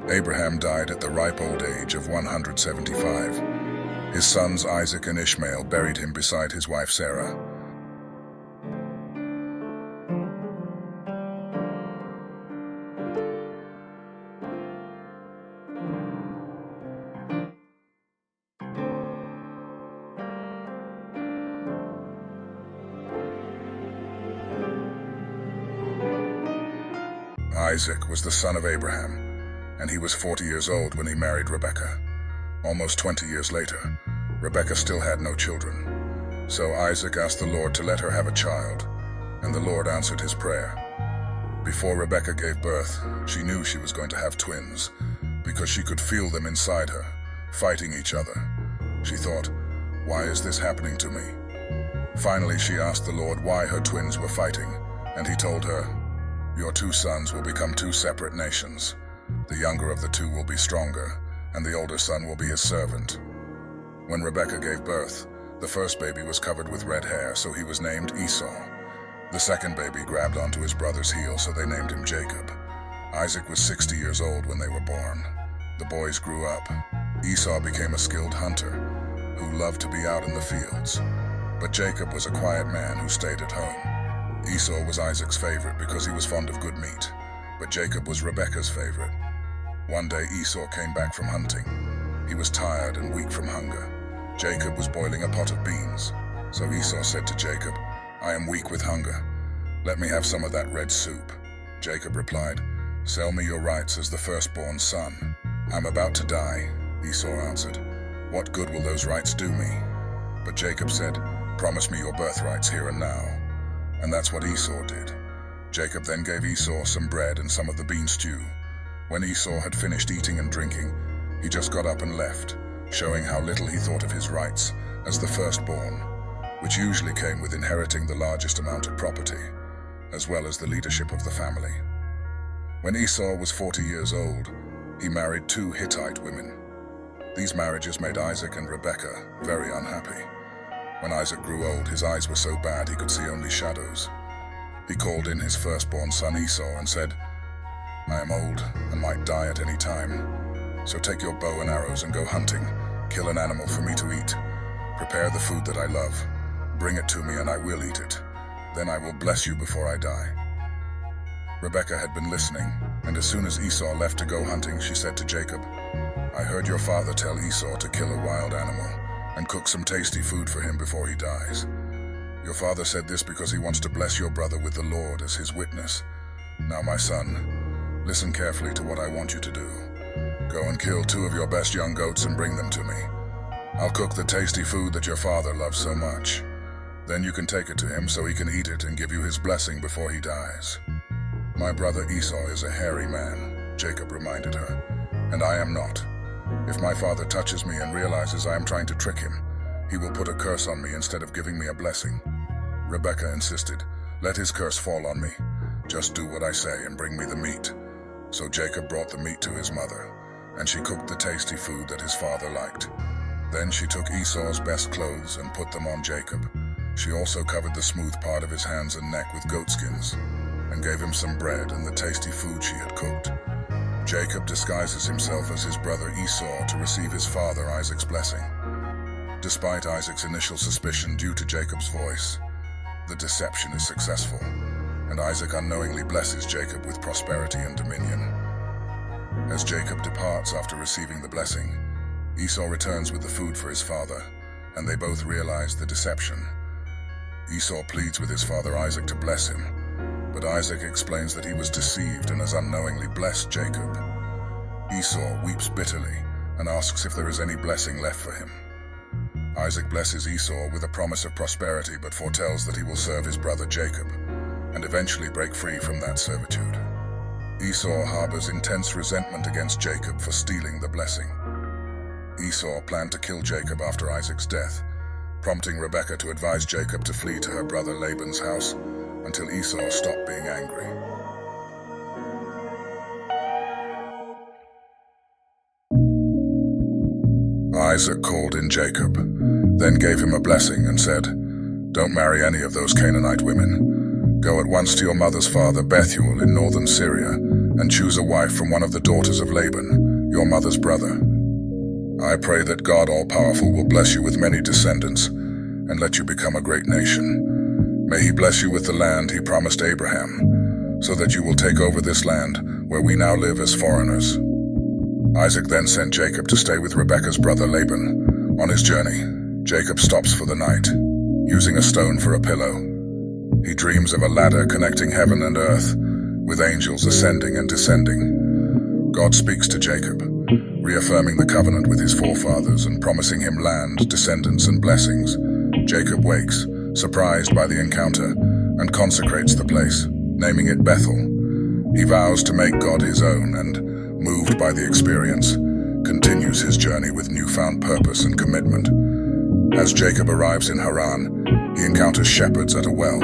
Abraham died at the ripe old age of 175. His sons Isaac and Ishmael buried him beside his wife Sarah. Isaac was the son of Abraham, and he was 40 years old when he married Rebekah. Almost 20 years later, Rebekah still had no children. So Isaac asked the Lord to let her have a child, and the Lord answered his prayer. Before Rebekah gave birth, she knew she was going to have twins, because she could feel them inside her, fighting each other. She thought, "Why is this happening to me?" Finally, she asked the Lord why her twins were fighting, and he told her, "Your 2 sons will become 2 separate nations. The younger of the 2 will be stronger, and the older son will be his servant." When Rebekah gave birth, the first baby was covered with red hair, so he was named Esau. The second baby grabbed onto his brother's heel, so they named him Jacob. Isaac was 60 years old when they were born. The boys grew up. Esau became a skilled hunter who loved to be out in the fields. But Jacob was a quiet man who stayed at home. Esau was Isaac's favorite because he was fond of good meat, but Jacob was Rebekah's favorite. One day Esau came back from hunting. He was tired and weak from hunger. Jacob was boiling a pot of beans. So Esau said to Jacob, "I am weak with hunger. Let me have some of that red soup." Jacob replied, "Sell me your rights as the firstborn son." "I'm about to die," Esau answered. "What good will those rights do me?" But Jacob said, "Promise me your birthrights here and now." And that's what Esau did. Jacob then gave Esau some bread and some of the bean stew. When Esau had finished eating and drinking, he just got up and left, showing how little he thought of his rights as the firstborn, which usually came with inheriting the largest amount of property, as well as the leadership of the family. When Esau was 40 years old, he married 2 Hittite women. These marriages made Isaac and Rebekah very unhappy. When Isaac grew old, his eyes were so bad he could see only shadows. He called in his firstborn son Esau and said, "I am old and might die at any time. So take your bow and arrows and go hunting. Kill an animal for me to eat. Prepare the food that I love. Bring it to me and I will eat it. Then I will bless you before I die." Rebekah had been listening, and as soon as Esau left to go hunting, she said to Jacob, "I heard your father tell Esau to kill a wild animal and cook some tasty food for him before he dies. Your father said this because he wants to bless your brother with the Lord as his witness. Now, my son, listen carefully to what I want you to do. Go and kill 2 of your best young goats and bring them to me. I'll cook the tasty food that your father loves so much. Then you can take it to him so he can eat it and give you his blessing before he dies." "My brother Esau is a hairy man," Jacob reminded her, "and I am not. If my father touches me and realizes I am trying to trick him, he will put a curse on me instead of giving me a blessing." Rebekah insisted, "Let his curse fall on me. Just do what I say and bring me the meat." So Jacob brought the meat to his mother, and she cooked the tasty food that his father liked. Then she took Esau's best clothes and put them on Jacob. She also covered the smooth part of his hands and neck with goatskins, and gave him some bread and the tasty food she had cooked. Jacob disguises himself as his brother Esau to receive his father Isaac's blessing. Despite Isaac's initial suspicion due to Jacob's voice, the deception is successful, and Isaac unknowingly blesses Jacob with prosperity and dominion. As Jacob departs after receiving the blessing, Esau returns with the food for his father, and they both realize the deception. Esau pleads with his father Isaac to bless him, but Isaac explains that he was deceived and has unknowingly blessed Jacob. Esau weeps bitterly and asks if there is any blessing left for him. Isaac blesses Esau with a promise of prosperity, but foretells that he will serve his brother Jacob and eventually break free from that servitude. Esau harbors intense resentment against Jacob for stealing the blessing. Esau planned to kill Jacob after Isaac's death, prompting Rebekah to advise Jacob to flee to her brother Laban's house until Esau stopped being angry. Isaac called in Jacob, then gave him a blessing and said, "Don't marry any of those Canaanite women. Go at once to your mother's father Bethuel in northern Syria and choose a wife from one of the daughters of Laban, your mother's brother. I pray that God All-Powerful will bless you with many descendants and let you become a great nation. May he bless you with the land he promised Abraham, so that you will take over this land where we now live as foreigners." Isaac then sent Jacob to stay with Rebekah's brother Laban. On his journey, Jacob stops for the night, using a stone for a pillow. He dreams of a ladder connecting heaven and earth, with angels ascending and descending. God speaks to Jacob, reaffirming the covenant with his forefathers and promising him land, descendants, and blessings. Jacob wakes, surprised by the encounter, and consecrates the place, naming it Bethel. He vows to make God his own and, moved by the experience, continues his journey with newfound purpose and commitment. As Jacob arrives in Haran, he encounters shepherds at a well.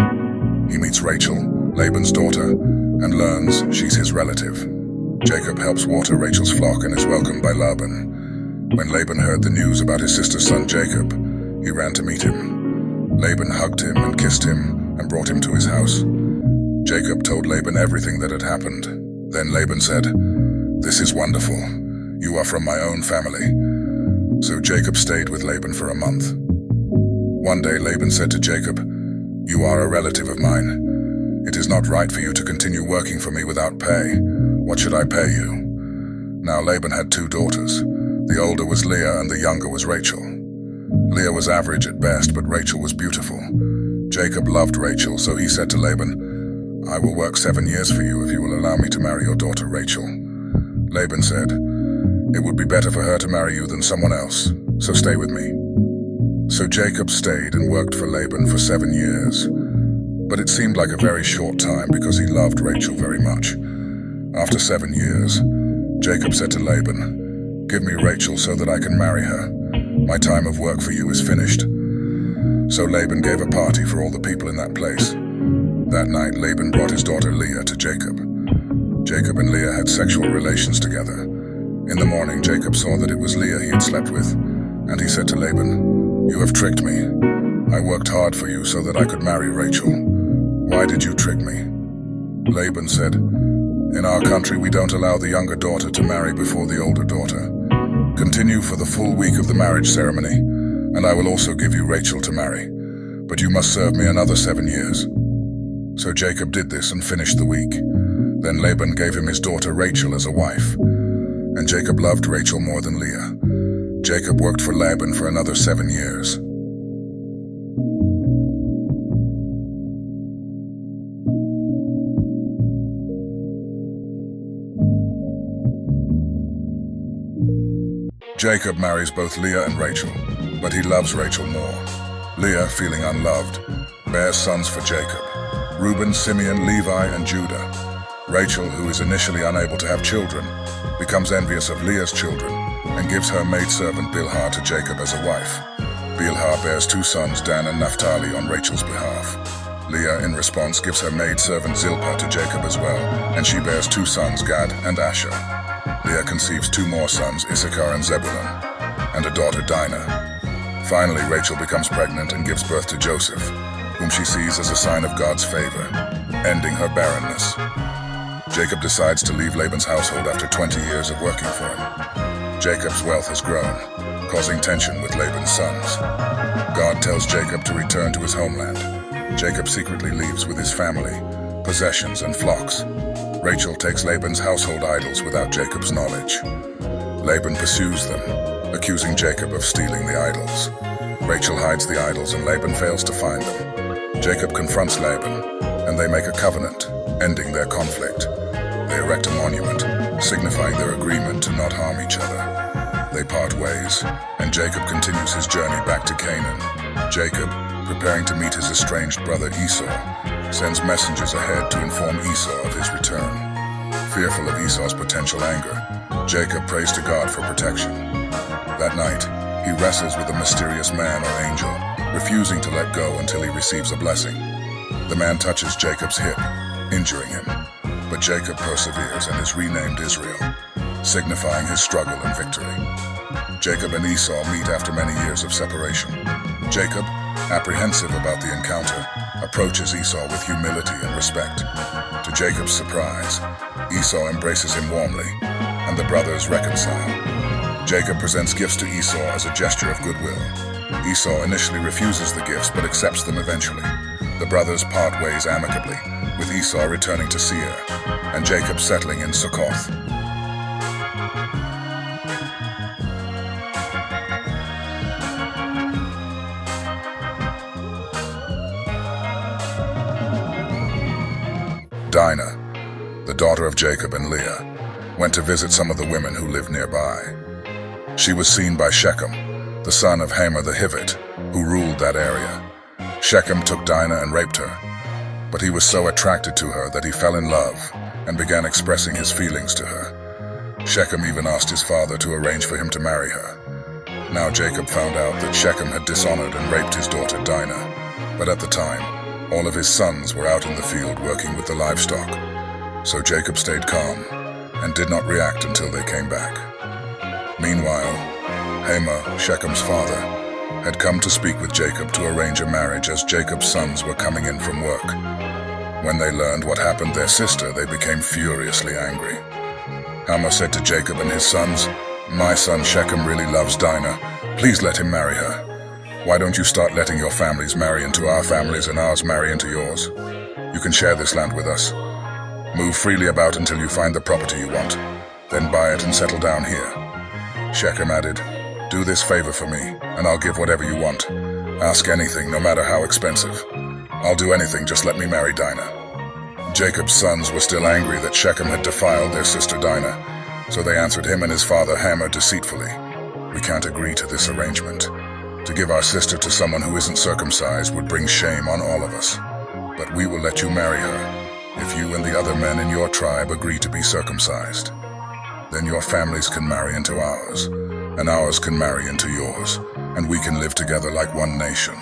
He meets Rachel, Laban's daughter, and learns she's his relative. Jacob helps water Rachel's flock and is welcomed by Laban. When Laban heard the news about his sister's son Jacob, he ran to meet him. Laban hugged him and kissed him and brought him to his house. Jacob told Laban everything that had happened. Then Laban said, "This is wonderful. You are from my own family." So Jacob stayed with Laban for a month. One day Laban said to Jacob, "You are a relative of mine. It is not right for you to continue working for me without pay. What should I pay you?" Now Laban had 2 daughters. The older was Leah and the younger was Rachel. Leah was average at best, but Rachel was beautiful. Jacob loved Rachel, so he said to Laban, "I will work 7 years for you if you will allow me to marry your daughter Rachel." Laban said, "It would be better for her to marry you than someone else, so stay with me." So Jacob stayed and worked for Laban for 7 years. But it seemed like a very short time because he loved Rachel very much. After 7 years, Jacob said to Laban, "Give me Rachel so that I can marry her. My time of work for you is finished." So Laban gave a party for all the people in that place. That night, Laban brought his daughter Leah to Jacob. Jacob and Leah had sexual relations together. In the morning, Jacob saw that it was Leah he had slept with, and he said to Laban, "You have tricked me. I worked hard for you so that I could marry Rachel. Why did you trick me?" Laban said, "In our country, we don't allow the younger daughter to marry before the older daughter. Continue for the full week of the marriage ceremony, and I will also give you Rachel to marry. But you must serve me another 7 years." So Jacob did this and finished the week. Then Laban gave him his daughter Rachel as a wife. And Jacob loved Rachel more than Leah. Jacob worked for Laban for another 7 years. Jacob marries both Leah and Rachel, but he loves Rachel more. Leah, feeling unloved, bears sons for Jacob: Reuben, Simeon, Levi, and Judah. Rachel, who is initially unable to have children, becomes envious of Leah's children and gives her maidservant Bilhah to Jacob as a wife. Bilhah bears 2 sons, Dan and Naphtali, on Rachel's behalf. Leah, in response, gives her maidservant Zilpah to Jacob as well, and she bears 2 sons, Gad and Asher. Leah conceives 2 more sons, Issachar and Zebulun, and a daughter, Dinah. Finally, Rachel becomes pregnant and gives birth to Joseph, whom she sees as a sign of God's favor, ending her barrenness. Jacob decides to leave Laban's household after 20 years of working for him. Jacob's wealth has grown, causing tension with Laban's sons. God tells Jacob to return to his homeland. Jacob secretly leaves with his family, possessions, and flocks. Rachel takes Laban's household idols without Jacob's knowledge. Laban pursues them, accusing Jacob of stealing the idols. Rachel hides the idols and Laban fails to find them. Jacob confronts Laban, and they make a covenant, ending their conflict. They erect a monument, signifying their agreement to not harm each other. They part ways, and Jacob continues his journey back to Canaan. Jacob, preparing to meet his estranged brother Esau, sends messengers ahead to inform Esau of his return. Fearful of Esau's potential anger, Jacob prays to God for protection. That night, he wrestles with a mysterious man or angel, refusing to let go until he receives a blessing. The man touches Jacob's hip, injuring him, but Jacob perseveres and is renamed Israel, signifying his struggle and victory. Jacob and Esau meet after many years of separation. Jacob, apprehensive about the encounter, approaches Esau with humility and respect. To Jacob's surprise, Esau embraces him warmly, and the brothers reconcile. Jacob presents gifts to Esau as a gesture of goodwill. Esau initially refuses the gifts but accepts them eventually. The brothers part ways amicably, with Esau returning to Seir, and Jacob settling in Succoth. Dinah, the daughter of Jacob and Leah, went to visit some of the women who lived nearby. She was seen by Shechem, the son of Hamor the Hivite, who ruled that area. Shechem took Dinah and raped her, but he was so attracted to her that he fell in love and began expressing his feelings to her. Shechem even asked his father to arrange for him to marry her. Now Jacob found out that Shechem had dishonored and raped his daughter Dinah, but at the time, all of his sons were out in the field working with the livestock. So Jacob stayed calm and did not react until they came back. Meanwhile, Hamor, Shechem's father, had come to speak with Jacob to arrange a marriage as Jacob's sons were coming in from work. When they learned what happened to their sister, they became furiously angry. Hamor said to Jacob and his sons, "My son Shechem really loves Dinah. Please let him marry her. Why don't you start letting your families marry into our families and ours marry into yours? You can share this land with us. Move freely about until you find the property you want. Then buy it and settle down here." Shechem added, "Do this favor for me, and I'll give whatever you want. Ask anything, no matter how expensive. I'll do anything, just let me marry Dinah." Jacob's sons were still angry that Shechem had defiled their sister Dinah, so they answered him and his father Hamor deceitfully, "We can't agree to this arrangement. To give our sister to someone who isn't circumcised would bring shame on all of us. But we will let you marry her, if you and the other men in your tribe agree to be circumcised. Then your families can marry into ours, and ours can marry into yours, and we can live together like one nation.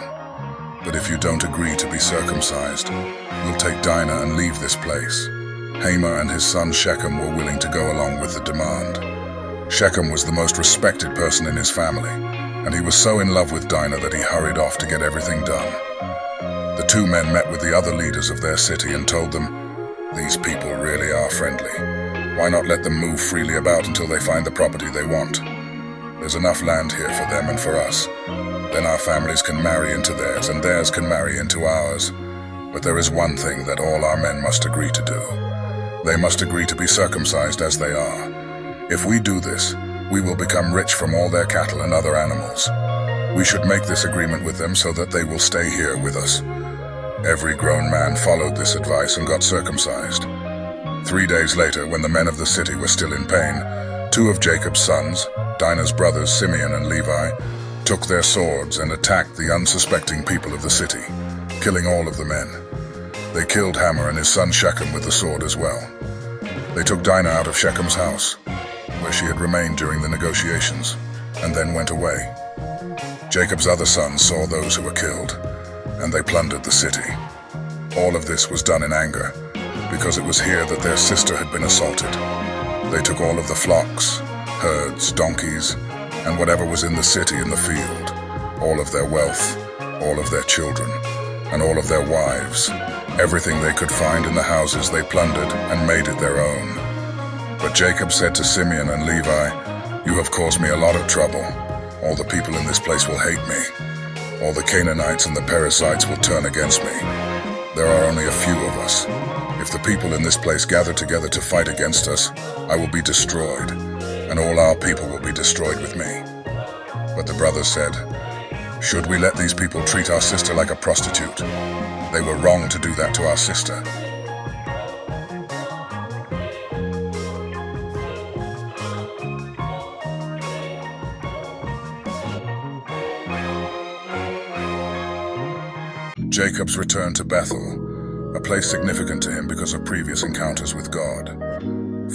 But if you don't agree to be circumcised, we'll take Dinah and leave this place." Hamor and his son Shechem were willing to go along with the demand. Shechem was the most respected person in his family, and he was so in love with Dinah that he hurried off to get everything done. The two men met with the other leaders of their city and told them, "These people really are friendly. Why not let them move freely about until they find the property they want? There's enough land here for them and for us. Then our families can marry into theirs, and theirs can marry into ours. But there is one thing that all our men must agree to do. They must agree to be circumcised as they are. If we do this, we will become rich from all their cattle and other animals. We should make this agreement with them so that they will stay here with us." Every grown man followed this advice and got circumcised. 3 days later, when the men of the city were still in pain, two of Jacob's sons, Dinah's brothers Simeon and Levi, took their swords and attacked the unsuspecting people of the city, killing all of the men. They killed Hamor and his son Shechem with the sword as well. They took Dinah out of Shechem's house, where she had remained during the negotiations, and then went away. Jacob's other sons saw those who were killed, and they plundered the city. All of this was done in anger, because it was here that their sister had been assaulted. They took all of the flocks, herds, donkeys, and whatever was in the city and the field, all of their wealth, all of their children, and all of their wives. Everything they could find in the houses they plundered and made it their own. But Jacob said to Simeon and Levi, "You have caused me a lot of trouble. All the people in this place will hate me. All the Canaanites and the Perizzites will turn against me. There are only a few of us. If the people in this place gather together to fight against us, I will be destroyed, and all our people will be destroyed with me." But the brothers said, "Should we let these people treat our sister like a prostitute? They were wrong to do that to our sister." Jacob's return to Bethel, a place significant to him because of previous encounters with God.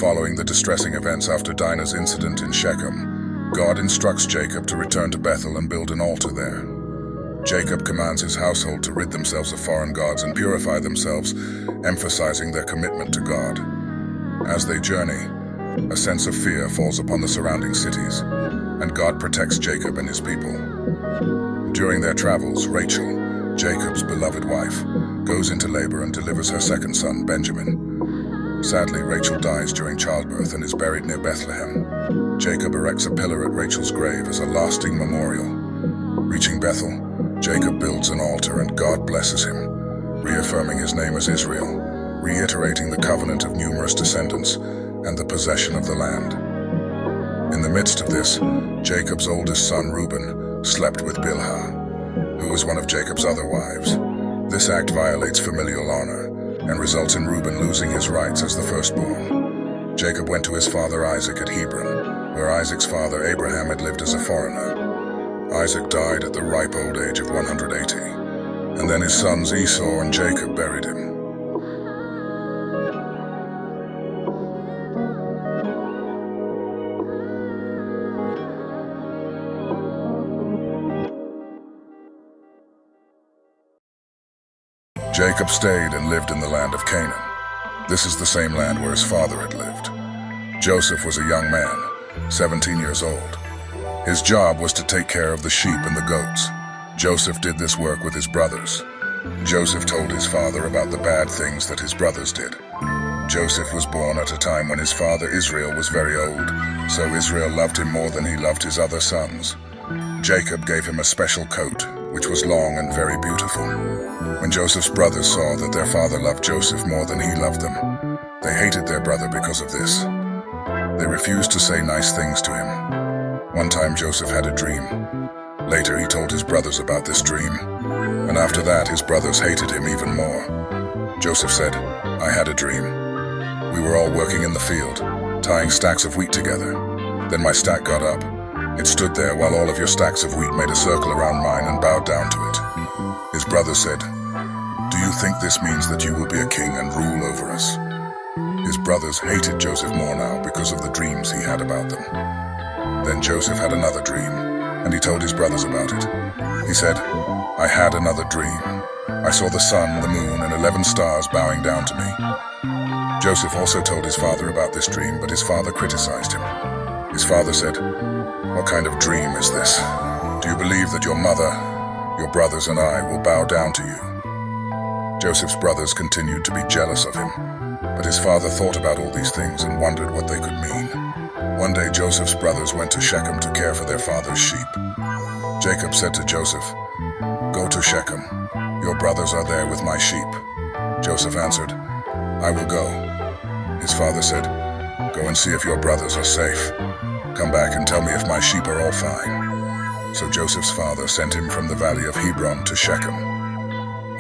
Following the distressing events after Dinah's incident in Shechem, God instructs Jacob to return to Bethel and build an altar there. Jacob commands his household to rid themselves of foreign gods and purify themselves, emphasizing their commitment to God. As they journey, a sense of fear falls upon the surrounding cities, and God protects Jacob and his people. During their travels, Rachel, Jacob's beloved wife, goes into labor and delivers her second son, Benjamin. Sadly, Rachel dies during childbirth and is buried near Bethlehem. Jacob erects a pillar at Rachel's grave as a lasting memorial. Reaching Bethel, Jacob builds an altar and God blesses him, reaffirming his name as Israel, reiterating the covenant of numerous descendants and the possession of the land. In the midst of this, Jacob's oldest son, Reuben, slept with Bilhah, who was one of Jacob's other wives. This act violates familial honor and results in Reuben losing his rights as the firstborn. Jacob went to his father Isaac at Hebron, where Isaac's father Abraham had lived as a foreigner. Isaac died at the ripe old age of 180, and then his sons Esau and Jacob buried him. Jacob stayed and lived in the land of Canaan. This is the same land where his father had lived. Joseph was a young man, 17 years old. His job was to take care of the sheep and the goats. Joseph did this work with his brothers. Joseph told his father about the bad things that his brothers did. Joseph was born at a time when his father Israel was very old, so Israel loved him more than he loved his other sons. Jacob gave him a special coat, which was long and very beautiful. When Joseph's brothers saw that their father loved Joseph more than he loved them, they hated their brother because of this. They refused to say nice things to him. One time Joseph had a dream. Later he told his brothers about this dream, and after that his brothers hated him even more. Joseph said, "I had a dream. We were all working in the field, tying stacks of wheat together. Then my stack got up. It stood there while all of your stacks of wheat made a circle around mine and bowed down to it." His brothers said, "Do you think this means that you will be a king and rule over us?" His brothers hated Joseph more now because of the dreams he had about them. Then Joseph had another dream, and he told his brothers about it. He said, "I had another dream. I saw the sun, the moon, and 11 stars bowing down to me." Joseph also told his father about this dream, but his father criticized him. His father said, "What kind of dream is this? Do you believe that your mother, your brothers, and I will bow down to you?" Joseph's brothers continued to be jealous of him, but his father thought about all these things and wondered what they could mean. One day Joseph's brothers went to Shechem to care for their father's sheep. Jacob said to Joseph, "Go to Shechem. Your brothers are there with my sheep." Joseph answered, "I will go." His father said, "Go and see if your brothers are safe. Come back and tell me if my sheep are all fine." So Joseph's father sent him from the valley of Hebron to Shechem.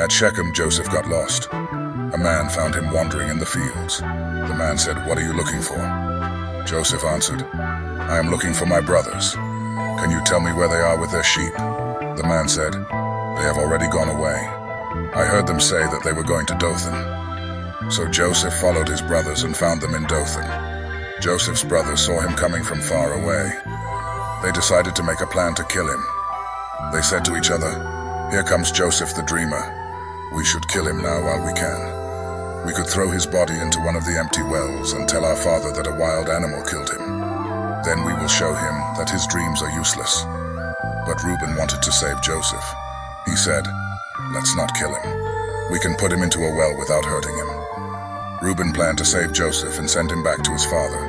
At Shechem, Joseph got lost. A man found him wandering in the fields. The man said, "What are you looking for?" Joseph answered, "I am looking for my brothers. Can you tell me where they are with their sheep?" The man said, "They have already gone away. I heard them say that they were going to Dothan." So Joseph followed his brothers and found them in Dothan. Joseph's brothers saw him coming from far away. They decided to make a plan to kill him. They said to each other, "Here comes Joseph the dreamer. We should kill him now while we can. We could throw his body into one of the empty wells and tell our father that a wild animal killed him. Then we will show him that his dreams are useless." But Reuben wanted to save Joseph. He said, "Let's not kill him. We can put him into a well without hurting him." Reuben planned to save Joseph and send him back to his father.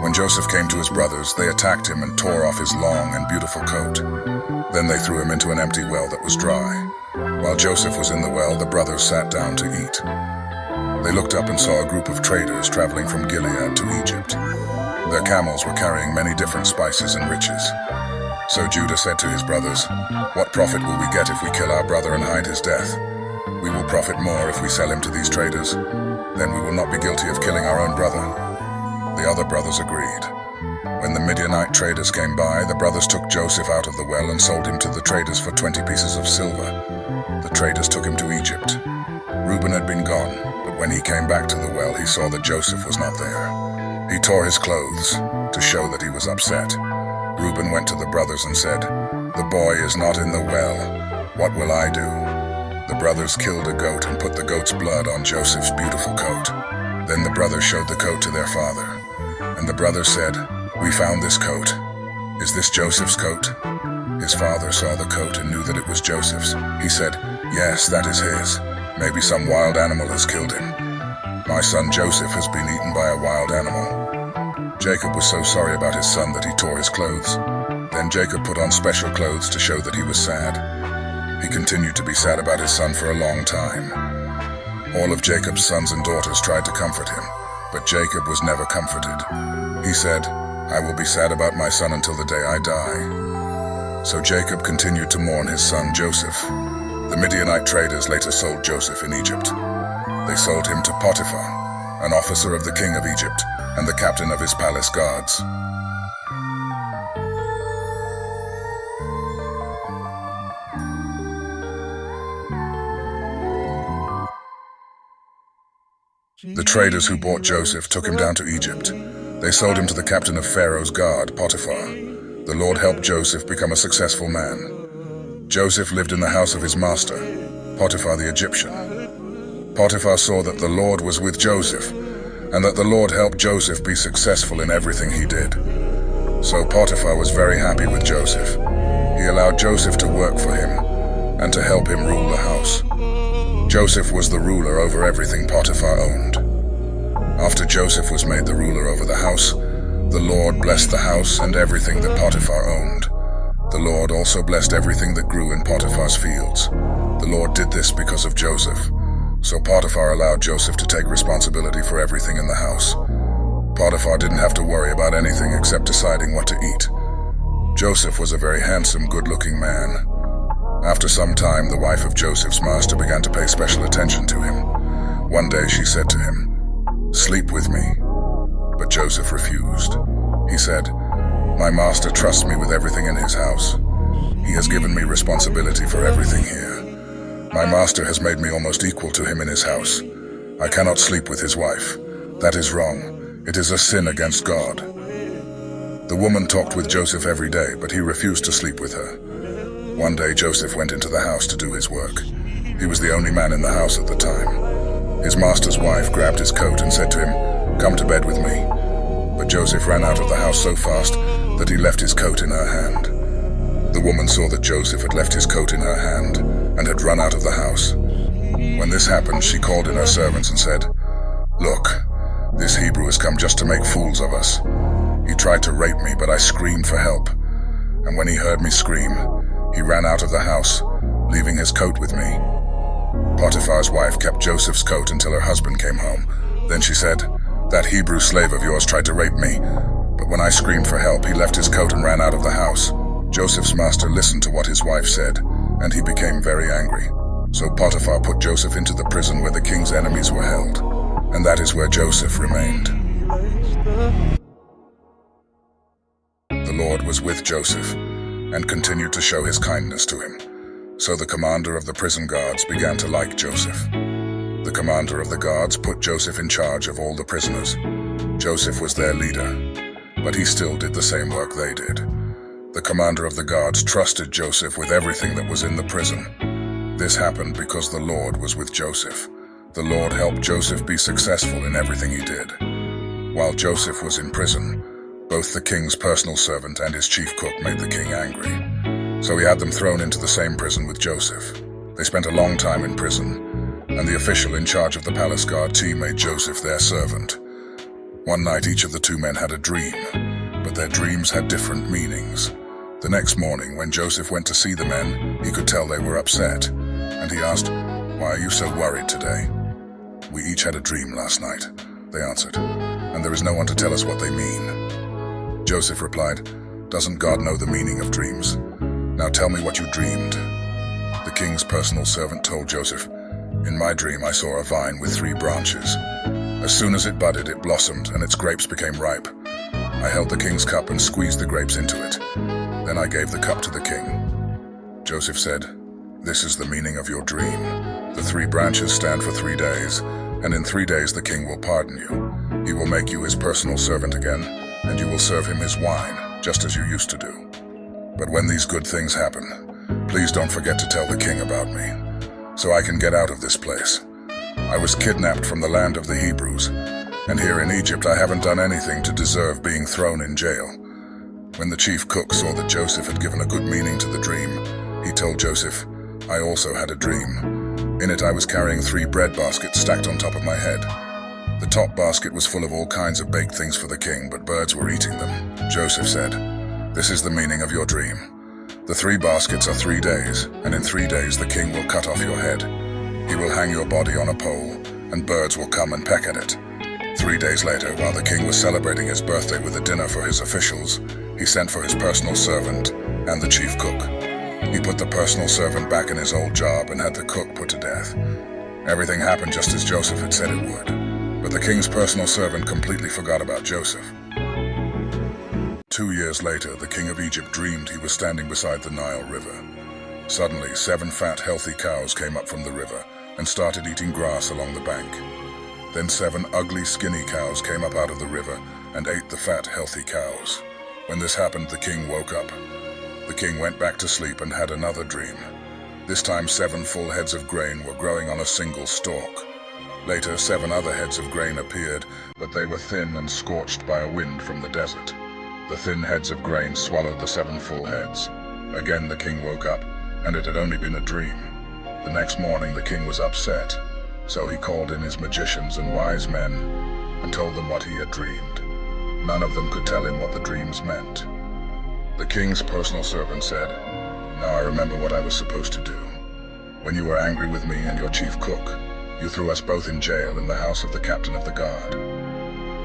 When Joseph came to his brothers, they attacked him and tore off his long and beautiful coat. Then they threw him into an empty well that was dry. While Joseph was in the well, the brothers sat down to eat. They looked up and saw a group of traders traveling from Gilead to Egypt. Their camels were carrying many different spices and riches. So Judah said to his brothers, "What profit will we get if we kill our brother and hide his death? We will profit more if we sell him to these traders. Then we will not be guilty of killing our own brother." The other brothers agreed. When the Midianite traders came by, the brothers took Joseph out of the well and sold him to the traders for 20 pieces of silver. The traders took him to Egypt. Reuben had been gone, but when he came back to the well, he saw that Joseph was not there. He tore his clothes to show that he was upset. Reuben went to the brothers and said, "The boy is not in the well. What will I do?" The brothers killed a goat and put the goat's blood on Joseph's beautiful coat. Then the brothers showed the coat to their father. And the brothers said, "We found this coat. Is this Joseph's coat?" His father saw the coat and knew that it was Joseph's. He said, "Yes, that is his. Maybe some wild animal has killed him. My son Joseph has been eaten by a wild animal." Jacob was so sorry about his son that he tore his clothes. Then Jacob put on special clothes to show that he was sad. He continued to be sad about his son for a long time. All of Jacob's sons and daughters tried to comfort him, but Jacob was never comforted. He said, "I will be sad about my son until the day I die." So Jacob continued to mourn his son Joseph. The Midianite traders later sold Joseph in Egypt. They sold him to Potiphar, an officer of the king of Egypt and the captain of his palace guards. The traders who bought Joseph took him down to Egypt. They sold him to the captain of Pharaoh's guard, Potiphar. The Lord helped Joseph become a successful man. Joseph lived in the house of his master, Potiphar the Egyptian. Potiphar saw that the Lord was with Joseph, and that the Lord helped Joseph be successful in everything he did. So Potiphar was very happy with Joseph. He allowed Joseph to work for him, and to help him rule the house. Joseph was the ruler over everything Potiphar owned. After Joseph was made the ruler over the house, the Lord blessed the house and everything that Potiphar owned. The Lord also blessed everything that grew in Potiphar's fields. The Lord did this because of Joseph. So Potiphar allowed Joseph to take responsibility for everything in the house. Potiphar didn't have to worry about anything except deciding what to eat. Joseph was a very handsome, good-looking man. After some time, the wife of Joseph's master began to pay special attention to him. One day she said to him, "Sleep with me." But Joseph refused. He said, "My master trusts me with everything in his house. He has given me responsibility for everything here. My master has made me almost equal to him in his house. I cannot sleep with his wife. That is wrong. It is a sin against God." The woman talked with Joseph every day, but he refused to sleep with her. One day Joseph went into the house to do his work. He was the only man in the house at the time. His master's wife grabbed his coat and said to him, "Come to bed with me." But Joseph ran out of the house so fast that he left his coat in her hand. The woman saw that Joseph had left his coat in her hand and had run out of the house. When this happened, she called in her servants and said, "Look, this Hebrew has come just to make fools of us. He tried to rape me, but I screamed for help. And when he heard me scream, he ran out of the house, leaving his coat with me." Potiphar's wife kept Joseph's coat until her husband came home. Then she said, "That Hebrew slave of yours tried to rape me, but when I screamed for help, he left his coat and ran out of the house." Joseph's master listened to what his wife said, and he became very angry. So Potiphar put Joseph into the prison where the king's enemies were held, and that is where Joseph remained. The Lord was with Joseph, and continued to show his kindness to him. So the commander of the prison guards began to like Joseph. The commander of the guards put Joseph in charge of all the prisoners. Joseph was their leader, but he still did the same work they did. The commander of the guards trusted Joseph with everything that was in the prison. This happened because the Lord was with Joseph. The Lord helped Joseph be successful in everything he did. While Joseph was in prison, both the king's personal servant and his chief cook made the king angry. So he had them thrown into the same prison with Joseph. They spent a long time in prison, and the official in charge of the palace guard team made Joseph their servant. One night each of the two men had a dream, but their dreams had different meanings. The next morning, when Joseph went to see the men, he could tell they were upset, and he asked, "Why are you so worried today?" "We each had a dream last night," they answered, "and there is no one to tell us what they mean." Joseph replied, "Doesn't God know the meaning of dreams? Now tell me what you dreamed." The king's personal servant told Joseph, "In my dream I saw a vine with 3 branches. As soon as it budded, it blossomed, and its grapes became ripe. I held the king's cup and squeezed the grapes into it. Then I gave the cup to the king." Joseph said, "This is the meaning of your dream. The 3 branches stand for 3 days, and in 3 days the king will pardon you. He will make you his personal servant again, and you will serve him his wine, just as you used to do. But when these good things happen, please don't forget to tell the king about me, so I can get out of this place. I was kidnapped from the land of the Hebrews, and here in Egypt I haven't done anything to deserve being thrown in jail. When the chief cook saw that Joseph had given a good meaning to the dream, he told Joseph, "I also had a dream. In it I was carrying 3 bread baskets stacked on top of my head. The top basket was full of all kinds of baked things for the king, but birds were eating them." Joseph said, "This is the meaning of your dream. The 3 baskets are 3 days, and in 3 days the king will cut off your head. He will hang your body on a pole, and birds will come and peck at it." 3 days later, while the king was celebrating his birthday with a dinner for his officials, he sent for his personal servant and the chief cook. He put the personal servant back in his old job and had the cook put to death. Everything happened just as Joseph had said it would, but the king's personal servant completely forgot about Joseph. 2 years later, the king of Egypt dreamed he was standing beside the Nile River. Suddenly, 7 fat, healthy cows came up from the river and started eating grass along the bank. Then 7 ugly, skinny cows came up out of the river and ate the fat, healthy cows. When this happened, the king woke up. The king went back to sleep and had another dream. This time 7 full heads of grain were growing on a single stalk. Later, 7 other heads of grain appeared, but they were thin and scorched by a wind from the desert. The thin heads of grain swallowed the 7 full heads. Again the king woke up, and it had only been a dream. The next morning the king was upset, so he called in his magicians and wise men and told them what he had dreamed. None of them could tell him what the dreams meant. The king's personal servant said, "Now I remember what I was supposed to do. When you were angry with me and your chief cook, you threw us both in jail in the house of the captain of the guard.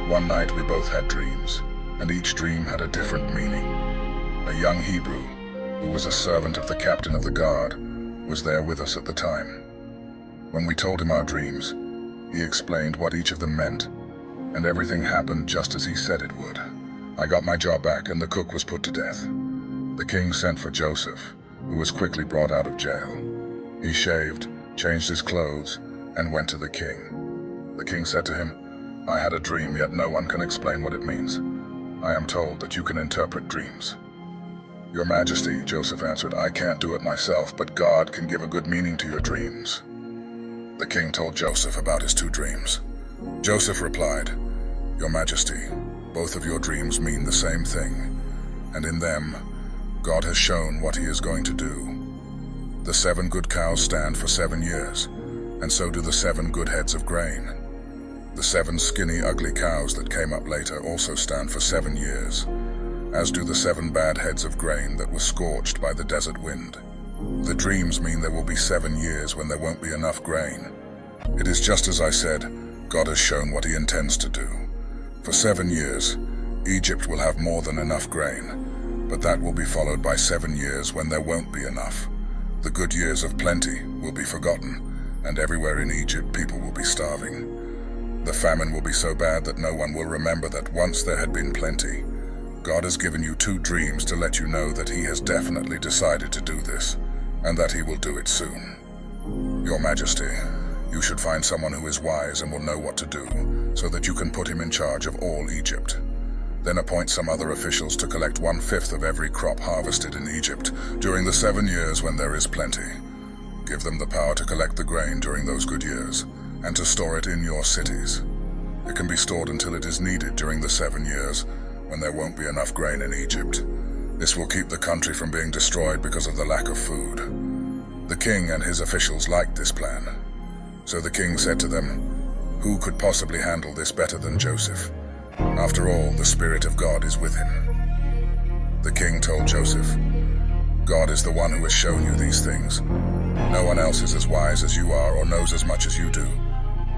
One night we both had dreams, and each dream had a different meaning. A young Hebrew, who was a servant of the captain of the guard, was there with us at the time. When we told him our dreams, he explained what each of them meant, and everything happened just as he said it would. I got my job back and the cook was put to death. The king sent for Joseph, who was quickly brought out of jail. He shaved, changed his clothes, and went to the king. The king said to him, "I had a dream, yet no one can explain what it means. I am told that you can interpret dreams." "Your Majesty," Joseph answered, "I can't do it myself, but God can give a good meaning to your dreams." The king told Joseph about his 2 dreams. Joseph replied, "Your Majesty, both of your dreams mean the same thing, and in them, God has shown what he is going to do. The 7 good cows stand for 7 years, and so do the 7 good heads of grain. The 7 skinny, ugly cows that came up later also stand for 7 years, as do the 7 bad heads of grain that were scorched by the desert wind. The dreams mean there will be 7 years when there won't be enough grain. It is just as I said, God has shown what he intends to do. For 7 years, Egypt will have more than enough grain, but that will be followed by 7 years when there won't be enough. The good years of plenty will be forgotten, and everywhere in Egypt people will be starving. The famine will be so bad that no one will remember that once there had been plenty. God has given you 2 dreams to let you know that he has definitely decided to do this, and that he will do it soon. Your Majesty, you should find someone who is wise and will know what to do, so that you can put him in charge of all Egypt. Then appoint some other officials to collect 1/5 of every crop harvested in Egypt during the 7 years when there is plenty. Give them the power to collect the grain during those good years, and to store it in your cities. It can be stored until it is needed during the 7 years, when there won't be enough grain in Egypt. This will keep the country from being destroyed because of the lack of food." The king and his officials liked this plan. So the king said to them, "Who could possibly handle this better than Joseph? After all, the Spirit of God is with him." The king told Joseph, "God is the one who has shown you these things. No one else is as wise as you are or knows as much as you do.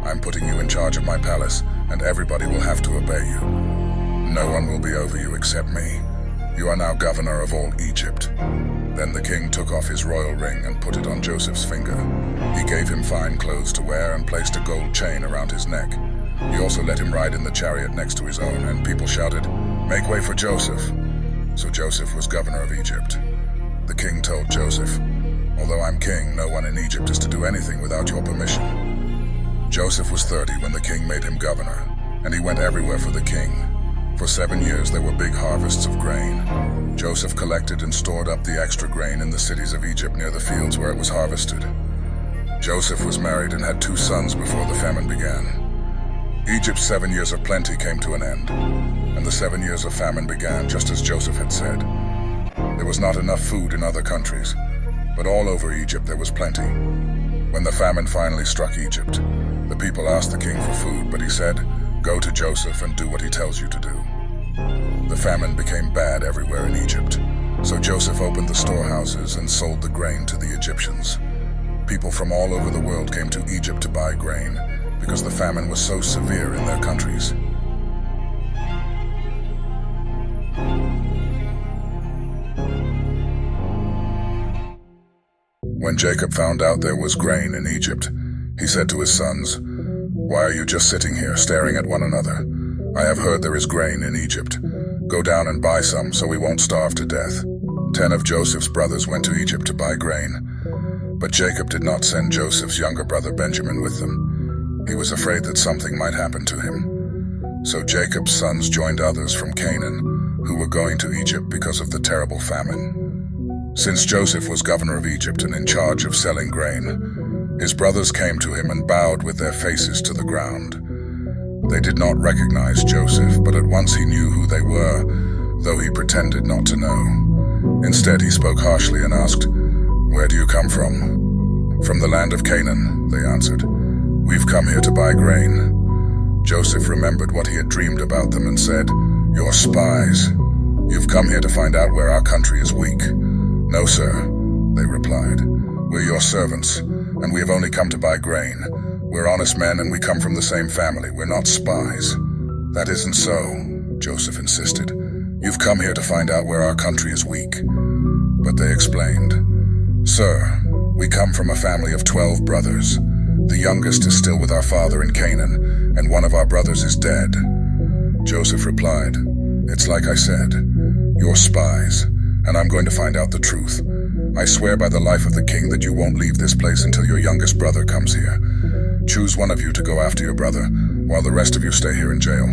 I'm putting you in charge of my palace, and everybody will have to obey you. No one will be over you except me. You are now governor of all Egypt." Then the king took off his royal ring and put it on Joseph's finger. He gave him fine clothes to wear and placed a gold chain around his neck. He also let him ride in the chariot next to his own, and people shouted, "Make way for Joseph." So Joseph was governor of Egypt. The king told Joseph, "Although I'm king, no one in Egypt is to do anything without your permission." Joseph was 30 when the king made him governor, and he went everywhere for the king. For 7 years there were big harvests of grain. Joseph collected and stored up the extra grain in the cities of Egypt near the fields where it was harvested. Joseph was married and had 2 sons before the famine began. Egypt's 7 years of plenty came to an end, and the 7 years of famine began just as Joseph had said. There was not enough food in other countries, but all over Egypt there was plenty. When the famine finally struck Egypt, the people asked the king for food, but he said, "Go to Joseph and do what he tells you to do." The famine became bad everywhere in Egypt, so Joseph opened the storehouses and sold the grain to the Egyptians. People from all over the world came to Egypt to buy grain because the famine was so severe in their countries. When Jacob found out there was grain in Egypt, he said to his sons, "Why are you just sitting here staring at one another? I have heard there is grain in Egypt. Go down and buy some so we won't starve to death." 10 of Joseph's brothers went to Egypt to buy grain, but Jacob did not send Joseph's younger brother Benjamin with them. He was afraid that something might happen to him. So Jacob's sons joined others from Canaan who were going to Egypt because of the terrible famine. Since Joseph was governor of Egypt and in charge of selling grain, his brothers came to him and bowed with their faces to the ground. They did not recognize Joseph, but at once he knew who they were, though he pretended not to know. Instead, he spoke harshly and asked, "Where do you come from?" "From the land of Canaan," they answered. "We've come here to buy grain." Joseph remembered what he had dreamed about them and said, "You're spies. You've come here to find out where our country is weak." "No, sir," they replied. "We're your servants, and we have only come to buy grain. We're honest men and we come from the same family. We're not spies." "That isn't so," Joseph insisted. "You've come here to find out where our country is weak." But they explained, "Sir, we come from a family of 12 brothers. The youngest is still with our father in Canaan, and one of our brothers is dead." Joseph replied, "It's like I said. You're spies, and I'm going to find out the truth. I swear by the life of the king that you won't leave this place until your youngest brother comes here. Choose one of you to go after your brother, while the rest of you stay here in jail.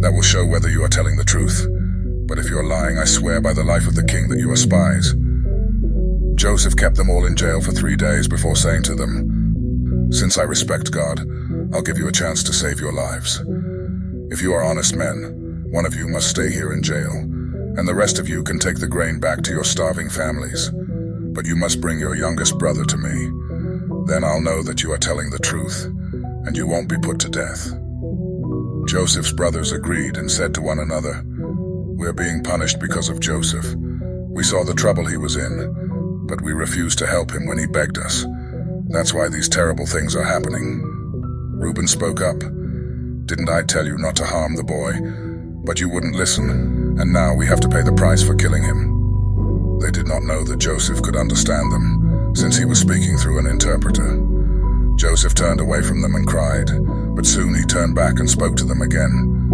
That will show whether you are telling the truth. But if you're lying, I swear by the life of the king that you are spies." Joseph kept them all in jail for 3 days before saying to them, "Since I respect God, I'll give you a chance to save your lives. If you are honest men, one of you must stay here in jail, and the rest of you can take the grain back to your starving families. But you must bring your youngest brother to me. Then I'll know that you are telling the truth, and you won't be put to death." Joseph's brothers agreed and said to one another, "We're being punished because of Joseph. We saw the trouble he was in, but we refused to help him when he begged us. That's why these terrible things are happening." Reuben spoke up, "Didn't I tell you not to harm the boy? But you wouldn't listen, and now we have to pay the price for killing him." They did not know that Joseph could understand them, since he was speaking through an interpreter. Joseph turned away from them and cried, but soon he turned back and spoke to them again.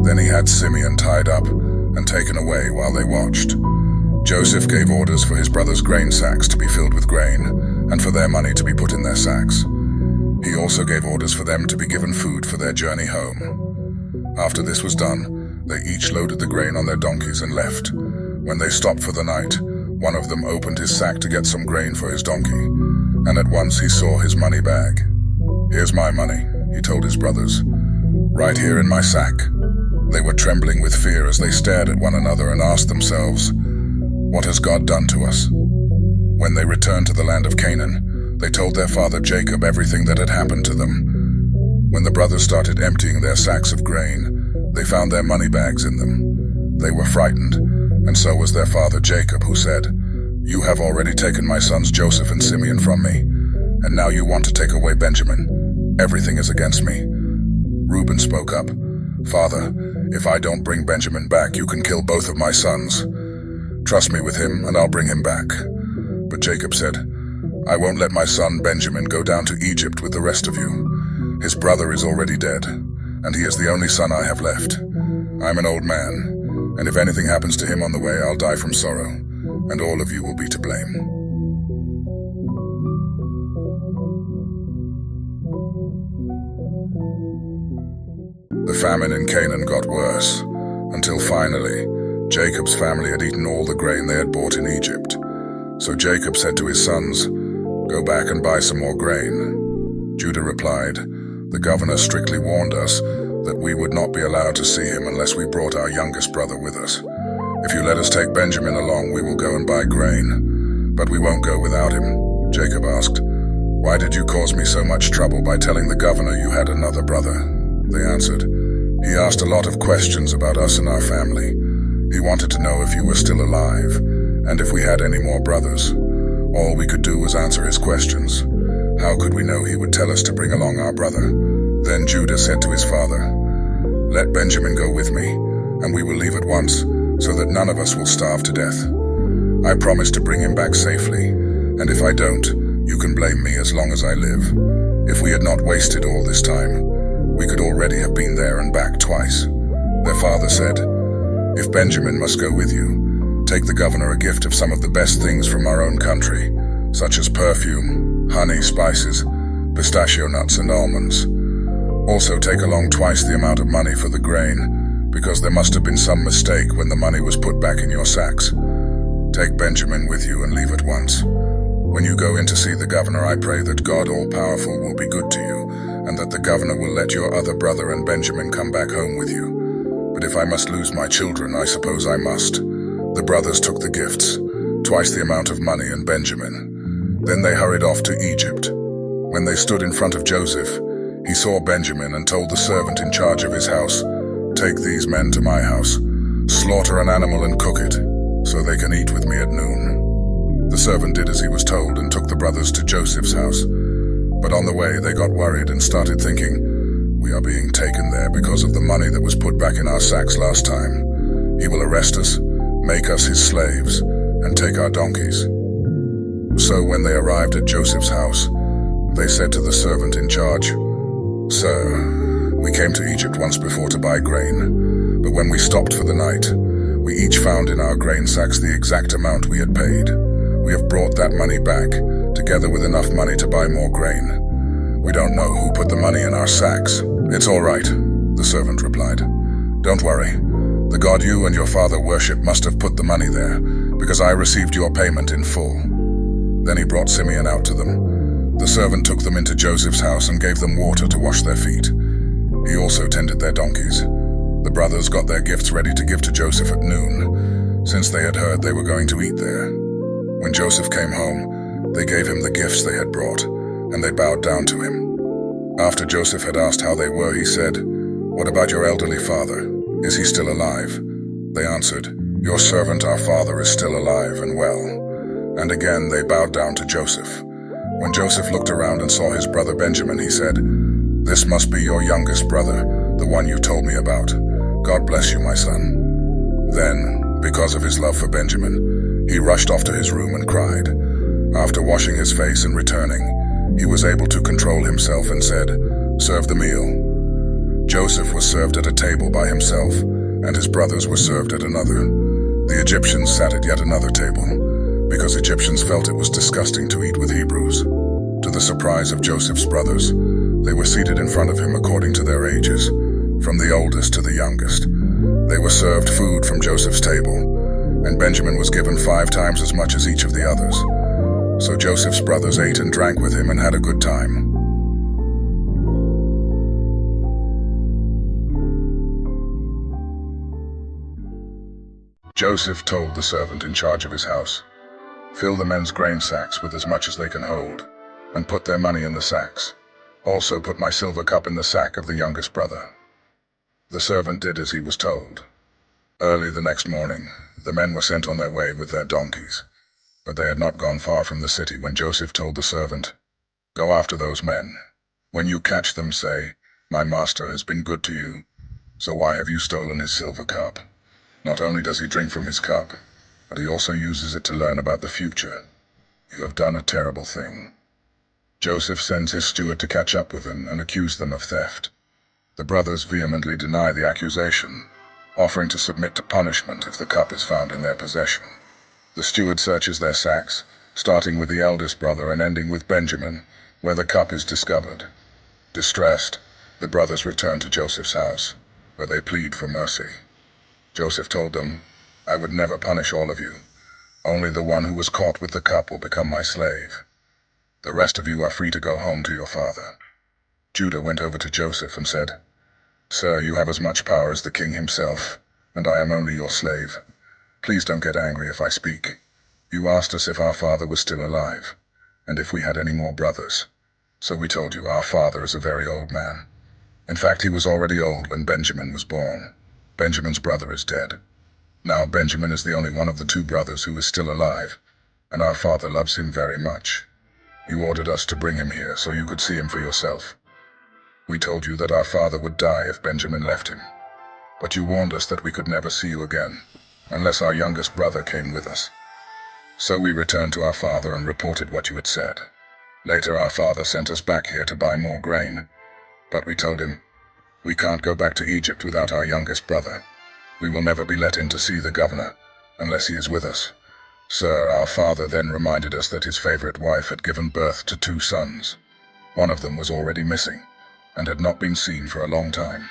Then he had Simeon tied up and taken away while they watched. Joseph gave orders for his brothers' grain sacks to be filled with grain, and for their money to be put in their sacks. He also gave orders for them to be given food for their journey home. After this was done, they each loaded the grain on their donkeys and left. When they stopped for the night, one of them opened his sack to get some grain for his donkey, and at once he saw his money bag. "Here's my money," he told his brothers. "Right here in my sack." They were trembling with fear as they stared at one another and asked themselves, "What has God done to us?" When they returned to the land of Canaan, they told their father Jacob everything that had happened to them. When the brothers started emptying their sacks of grain, they found their money bags in them. They were frightened, and so was their father Jacob, who said, "You have already taken my sons Joseph and Simeon from me, and now you want to take away Benjamin. Everything is against me." Reuben spoke up, "Father, if I don't bring Benjamin back, you can kill both of my sons. Trust me with him, and I'll bring him back." But Jacob said, "I won't let my son Benjamin go down to Egypt with the rest of you. His brother is already dead, and he is the only son I have left. I'm an old man, and if anything happens to him on the way, I'll die from sorrow, and all of you will be to blame." The famine in Canaan got worse, until finally, Jacob's family had eaten all the grain they had bought in Egypt. So Jacob said to his sons, "Go back and buy some more grain." Judah replied, "The governor strictly warned us that we would not be allowed to see him unless we brought our youngest brother with us. If you let us take Benjamin along, we will go and buy grain. But we won't go without him." Jacob asked, "Why did you cause me so much trouble by telling the governor you had another brother?" They answered, "He asked a lot of questions about us and our family. He wanted to know if you were still alive, and if we had any more brothers. All we could do was answer his questions. How could we know he would tell us to bring along our brother?" Then Judah said to his father, "Let Benjamin go with me, and we will leave at once, so that none of us will starve to death. I promise to bring him back safely, and if I don't, you can blame me as long as I live. If we had not wasted all this time, we could already have been there and back twice." Their father said, "If Benjamin must go with you, take the governor a gift of some of the best things from our own country, such as perfume, honey, spices, pistachio nuts, and almonds. Also take along twice the amount of money for the grain, because there must have been some mistake when the money was put back in your sacks. Take Benjamin with you and leave at once. When you go in to see the governor, I pray that God All-Powerful will be good to you, and that the governor will let your other brother and Benjamin come back home with you. But if I must lose my children, I suppose I must." The brothers took the gifts, twice the amount of money and Benjamin. Then they hurried off to Egypt. When they stood in front of Joseph, he saw Benjamin and told the servant in charge of his house, "Take these men to my house, slaughter an animal and cook it, so they can eat with me at noon." The servant did as he was told and took the brothers to Joseph's house. But on the way they got worried and started thinking, "We are being taken there because of the money that was put back in our sacks last time. He will arrest us, make us his slaves, and take our donkeys." So when they arrived at Joseph's house, they said to the servant in charge, "Sir, we came to Egypt once before to buy grain, but when we stopped for the night, we each found in our grain sacks the exact amount we had paid. We have brought that money back, together with enough money to buy more grain. We don't know who put the money in our sacks." "It's all right," the servant replied. "Don't worry. The God you and your father worship must have put the money there, because I received your payment in full." Then he brought Simeon out to them. The servant took them into Joseph's house and gave them water to wash their feet. He also tended their donkeys. The brothers got their gifts ready to give to Joseph at noon, since they had heard they were going to eat there. When Joseph came home, they gave him the gifts they had brought, and they bowed down to him. After Joseph had asked how they were, he said, "What about your elderly father? Is he still alive?" They answered, "Your servant, our father, is still alive and well." And again they bowed down to Joseph. When Joseph looked around and saw his brother Benjamin, he said, "This must be your youngest brother, the one you told me about. God bless you, my son." Then, because of his love for Benjamin, he rushed off to his room and cried. After washing his face and returning, he was able to control himself and said, "Serve the meal." Joseph was served at a table by himself, and his brothers were served at another. The Egyptians sat at yet another table, because Egyptians felt it was disgusting to eat with Hebrews. To the surprise of Joseph's brothers, they were seated in front of him according to their ages, from the oldest to the youngest. They were served food from Joseph's table, and Benjamin was given 5 times as much as each of the others. So Joseph's brothers ate and drank with him and had a good time. Joseph told the servant in charge of his house, "Fill the men's grain sacks with as much as they can hold, and put their money in the sacks. Also put my silver cup in the sack of the youngest brother." The servant did as he was told. Early the next morning, the men were sent on their way with their donkeys, but they had not gone far from the city when Joseph told the servant, "Go after those men. When you catch them, say, 'My master has been good to you, so why have you stolen his silver cup?' Not only does he drink from his cup, but he also uses it to learn about the future. You have done a terrible thing." Joseph sends his steward to catch up with them and accuse them of theft. The brothers vehemently deny the accusation, offering to submit to punishment if the cup is found in their possession. The steward searches their sacks, starting with the eldest brother and ending with Benjamin, where the cup is discovered. Distressed, the brothers return to Joseph's house. where they plead for mercy. Joseph told them, "I would never punish all of you. Only the one who was caught with the cup will become my slave. The rest of you are free to go home to your father." Judah went over to Joseph and said, "Sir, you have as much power as the king himself, and I am only your slave. Please don't get angry if I speak. You asked us if our father was still alive, and if we had any more brothers. So we told you our father is a very old man. In fact, he was already old when Benjamin was born. Benjamin's brother is dead. Now Benjamin is the only one of the two brothers who is still alive, and our father loves him very much. You ordered us to bring him here so you could see him for yourself. We told you that our father would die if Benjamin left him, but you warned us that we could never see you again, unless our youngest brother came with us. So we returned to our father and reported what you had said. Later our father sent us back here to buy more grain, but we told him, we can't go back to Egypt without our youngest brother. We will never be let in to see the governor, unless he is with us. Sir, our father then reminded us that his favorite wife had given birth to 2 sons. One of them was already missing, and had not been seen for a long time.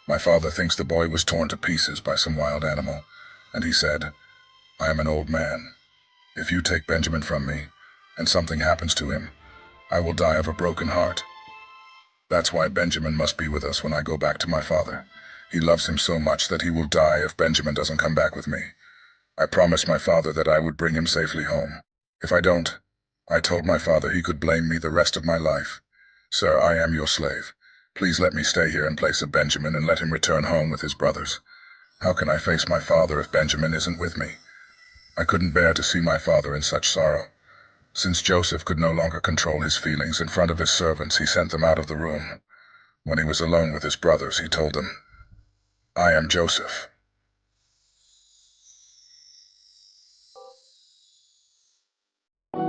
My father thinks the boy was torn to pieces by some wild animal, and he said, I am an old man. If you take Benjamin from me, and something happens to him, I will die of a broken heart. That's why Benjamin must be with us when I go back to my father. He loves him so much that he will die if Benjamin doesn't come back with me. I promised my father that I would bring him safely home. If I don't, I told my father he could blame me the rest of my life. Sir, I am your slave. Please let me stay here in place of Benjamin and let him return home with his brothers. How can I face my father if Benjamin isn't with me? I couldn't bear to see my father in such sorrow. Since Joseph could no longer control his feelings in front of his servants, he sent them out of the room. When he was alone with his brothers, he told them, I am Joseph.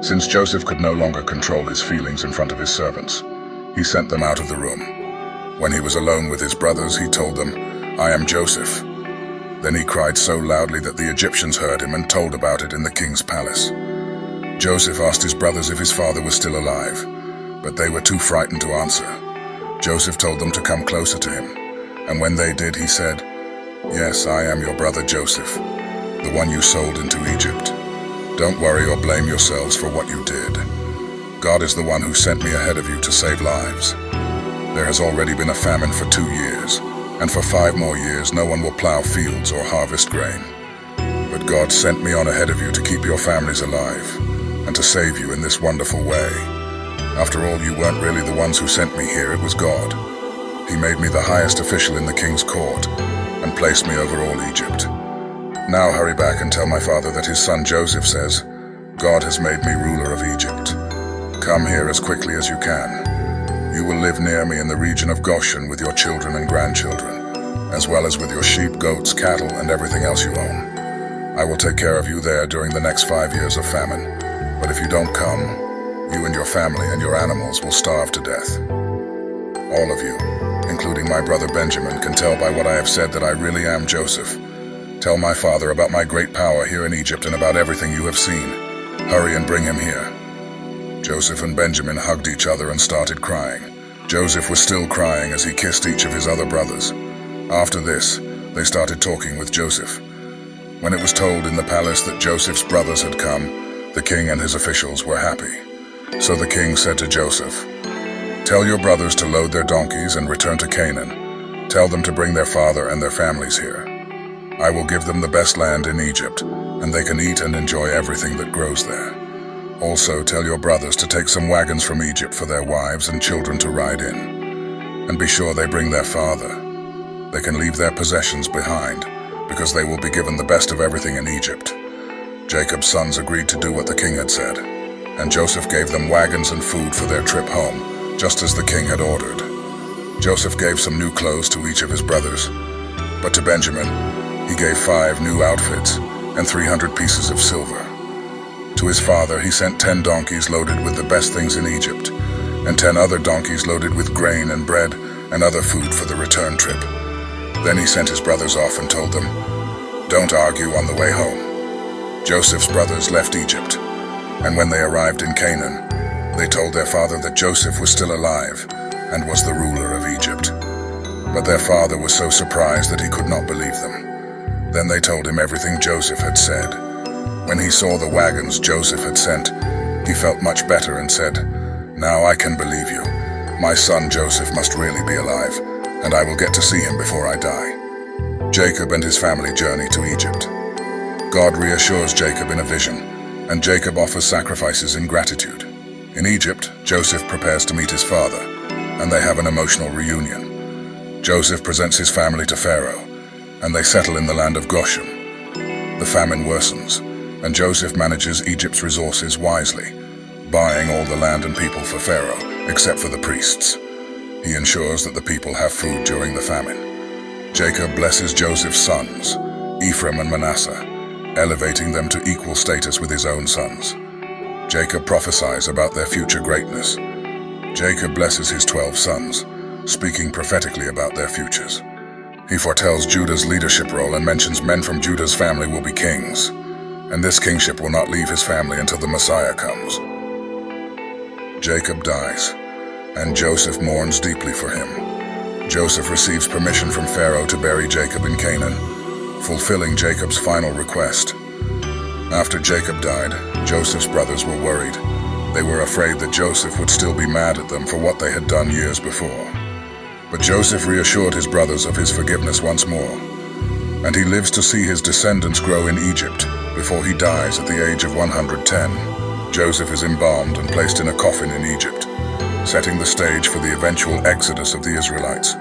Since Joseph could no longer control his feelings in front of his servants, he sent them out of the room. When he was alone with his brothers, he told them, I am Joseph. Then he cried so loudly that the Egyptians heard him and told about it in the king's palace. Joseph asked his brothers if his father was still alive, but they were too frightened to answer. Joseph told them to come closer to him, and when they did, he said, Yes, I am your brother Joseph, the one you sold into Egypt. Don't worry or blame yourselves for what you did. God is the one who sent me ahead of you to save lives. There has already been a famine for 2 years, and for 5 more years no one will plow fields or harvest grain. But God sent me on ahead of you to keep your families alive, and to save you in this wonderful way. After all, you weren't really the ones who sent me here, it was God. He made me the highest official in the king's court, and placed me over all Egypt. Now hurry back and tell my father that his son Joseph says, God has made me ruler of Egypt. Come here as quickly as you can. You will live near me in the region of Goshen with your children and grandchildren, as well as with your sheep, goats, cattle, and everything else you own. I will take care of you there during the next 5 years of famine, but if you don't come, you and your family and your animals will starve to death. All of you, including my brother Benjamin, can tell by what I have said that I really am Joseph. Tell my father about my great power here in Egypt and about everything you have seen. Hurry and bring him here. Joseph and Benjamin hugged each other and started crying. Joseph was still crying as he kissed each of his other brothers. After this, they started talking with Joseph. When it was told in the palace that Joseph's brothers had come, the king and his officials were happy. So the king said to Joseph, Tell your brothers to load their donkeys and return to Canaan. Tell them to bring their father and their families here. I will give them the best land in Egypt, and they can eat and enjoy everything that grows there. Also, tell your brothers to take some wagons from Egypt for their wives and children to ride in. And be sure they bring their father. They can leave their possessions behind, because they will be given the best of everything in Egypt. Jacob's sons agreed to do what the king had said, and Joseph gave them wagons and food for their trip home, just as the king had ordered. Joseph gave some new clothes to each of his brothers, but to Benjamin, he gave 5 new outfits and 300 pieces of silver. To his father, he sent 10 donkeys loaded with the best things in Egypt, and 10 other donkeys loaded with grain and bread and other food for the return trip. Then he sent his brothers off and told them, Don't argue on the way home. Joseph's brothers left Egypt, and when they arrived in Canaan, they told their father that Joseph was still alive and was the ruler of Egypt. But their father was so surprised that he could not believe them. Then they told him everything Joseph had said. When he saw the wagons Joseph had sent, he felt much better and said, "Now I can believe you. My son Joseph must really be alive, and I will get to see him before I die." Jacob and his family journey to Egypt. God reassures Jacob in a vision, and Jacob offers sacrifices in gratitude. In Egypt, Joseph prepares to meet his father, and they have an emotional reunion. Joseph presents his family to Pharaoh, and they settle in the land of Goshen. The famine worsens, and Joseph manages Egypt's resources wisely, buying all the land and people for Pharaoh, except for the priests. He ensures that the people have food during the famine. Jacob blesses Joseph's sons, Ephraim and Manasseh, elevating them to equal status with his own sons. Jacob prophesies about their future greatness. Jacob blesses his 12 sons, speaking prophetically about their futures. He foretells Judah's leadership role and mentions men from Judah's family will be kings, and this kingship will not leave his family until the Messiah comes. Jacob dies, and Joseph mourns deeply for him. Joseph receives permission from Pharaoh to bury Jacob in Canaan, fulfilling Jacob's final request. After Jacob died, Joseph's brothers were worried. They were afraid that Joseph would still be mad at them for what they had done years before. But Joseph reassured his brothers of his forgiveness once more, and he lives to see his descendants grow in Egypt before he dies at the age of 110. Joseph is embalmed and placed in a coffin in Egypt, setting the stage for the eventual exodus of the Israelites.